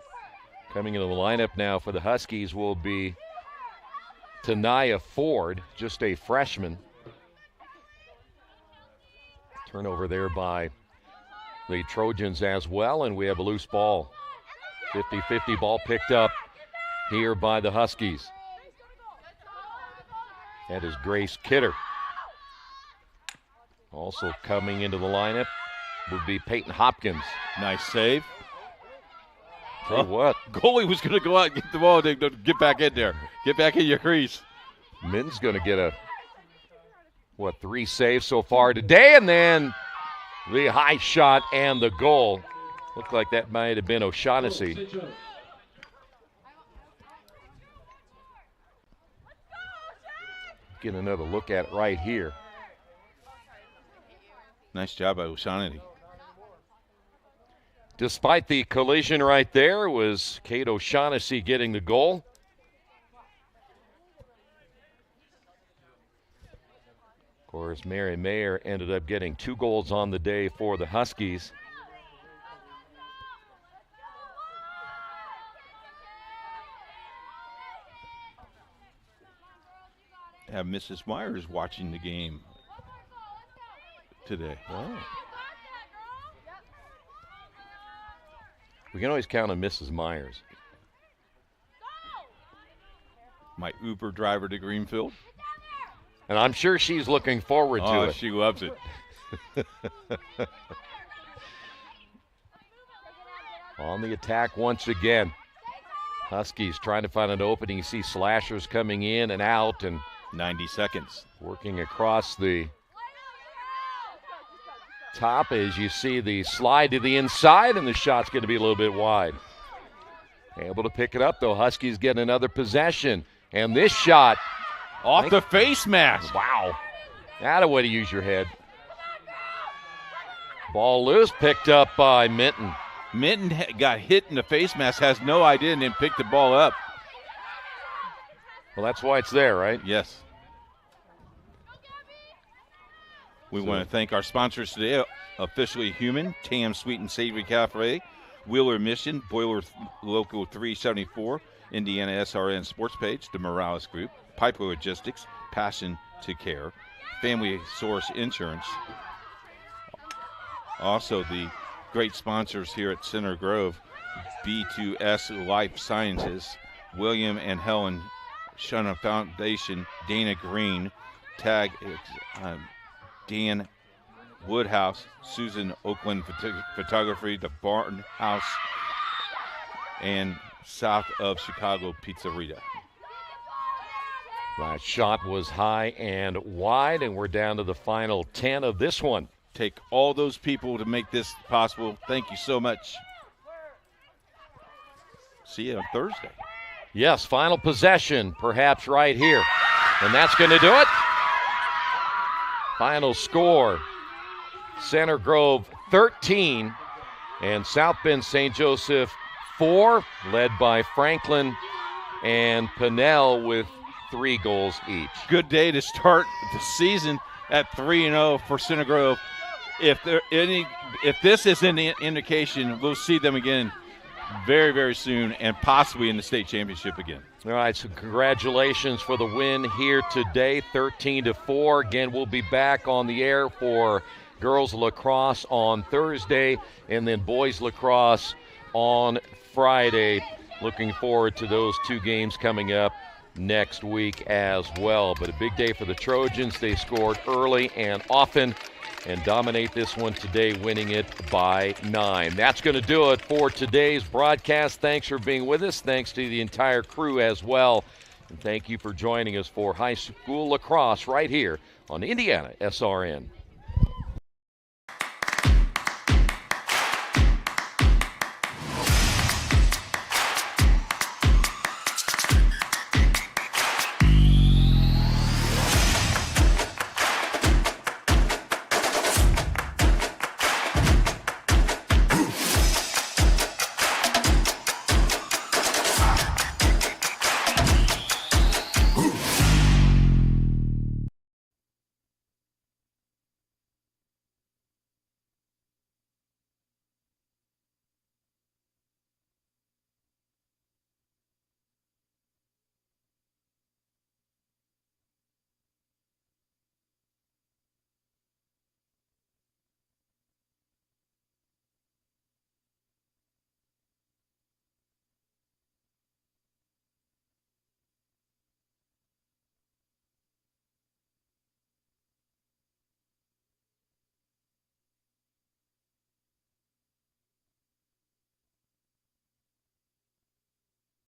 Coming into the lineup now for the Huskies will be Tanaya Ford, just a freshman. Turnover there by the Trojans as well, and we have a loose ball. 50-50 ball picked up here by the Huskies. That is Grace Kidder. Also coming into the lineup would be Peyton Hopkins. Nice save. Tell you what. Goalie was going to go out and get the ball. Get back in there. Get back in your crease. Minton's going to get 3 saves so far today, and then the high shot and the goal. Looked like that might have been O'Shaughnessy. Get another look at it right here. Nice job by O'Shaughnessy. Despite the collision right there, was Kate O'Shaughnessy getting the goal. Of course, Mary Mayer ended up getting 2 goals on the day for the Huskies. Have Mrs. Myers watching the game today. Oh. We can always count on Mrs. Myers. My Uber driver to Greenfield. And I'm sure she's looking forward to it. She loves it. On the attack once again. Huskies trying to find an opening. You see slashers coming in and out, and 90 seconds. Working across the top as you see the slide to the inside, and the shot's going to be a little bit wide. Able to pick it up, though. Huskies get another possession. And this shot. Off the face mask. Wow. That's a way to use your head. Ball loose, picked up by Minton. Minton got hit in the face mask, has no idea, and then picked the ball up. Well, that's why it's there, right? Yes. We want to thank our sponsors today, Officially Human, Tam Sweet and Savory Cafe, Wheeler Mission, Boiler Local 374, IndianaSRN Sports Page, the Morales Group, Piper Logistics, Passion to Care, Family Source Insurance. Also the great sponsors here at Center Grove, B2S Life Sciences, William and Helen Shunna Foundation, Dana Green, Tag Dan Woodhouse, Susan Oakland Photography, the Barn House, and South of Chicago Pizzeria. That shot was high and wide, and we're down to the final 10 of this one. Take all those people to make this possible. Thank you so much. See you on Thursday. Yes, final possession, perhaps right here. And that's going to do it. Final score, Center Grove 13 and South Bend St. Joseph 4, led by Franklin and Pinnell with 3 goals each. Good day to start the season at 3-0 for Center Grove. If this is an indication, we'll see them again very, very soon, and possibly in the state championship again. All right, so congratulations for the win here today, 13-4. Again, we'll be back on the air for girls lacrosse on Thursday, and then boys lacrosse on Friday. Looking forward to those 2 games coming up next week as well. But a big day for the Trojans. They scored early and often and dominate this one today, winning it by 9. That's going to do it for today's broadcast. Thanks for being with us. Thanks to the entire crew as well. And thank you for joining us for high school lacrosse right here on Indiana SRN.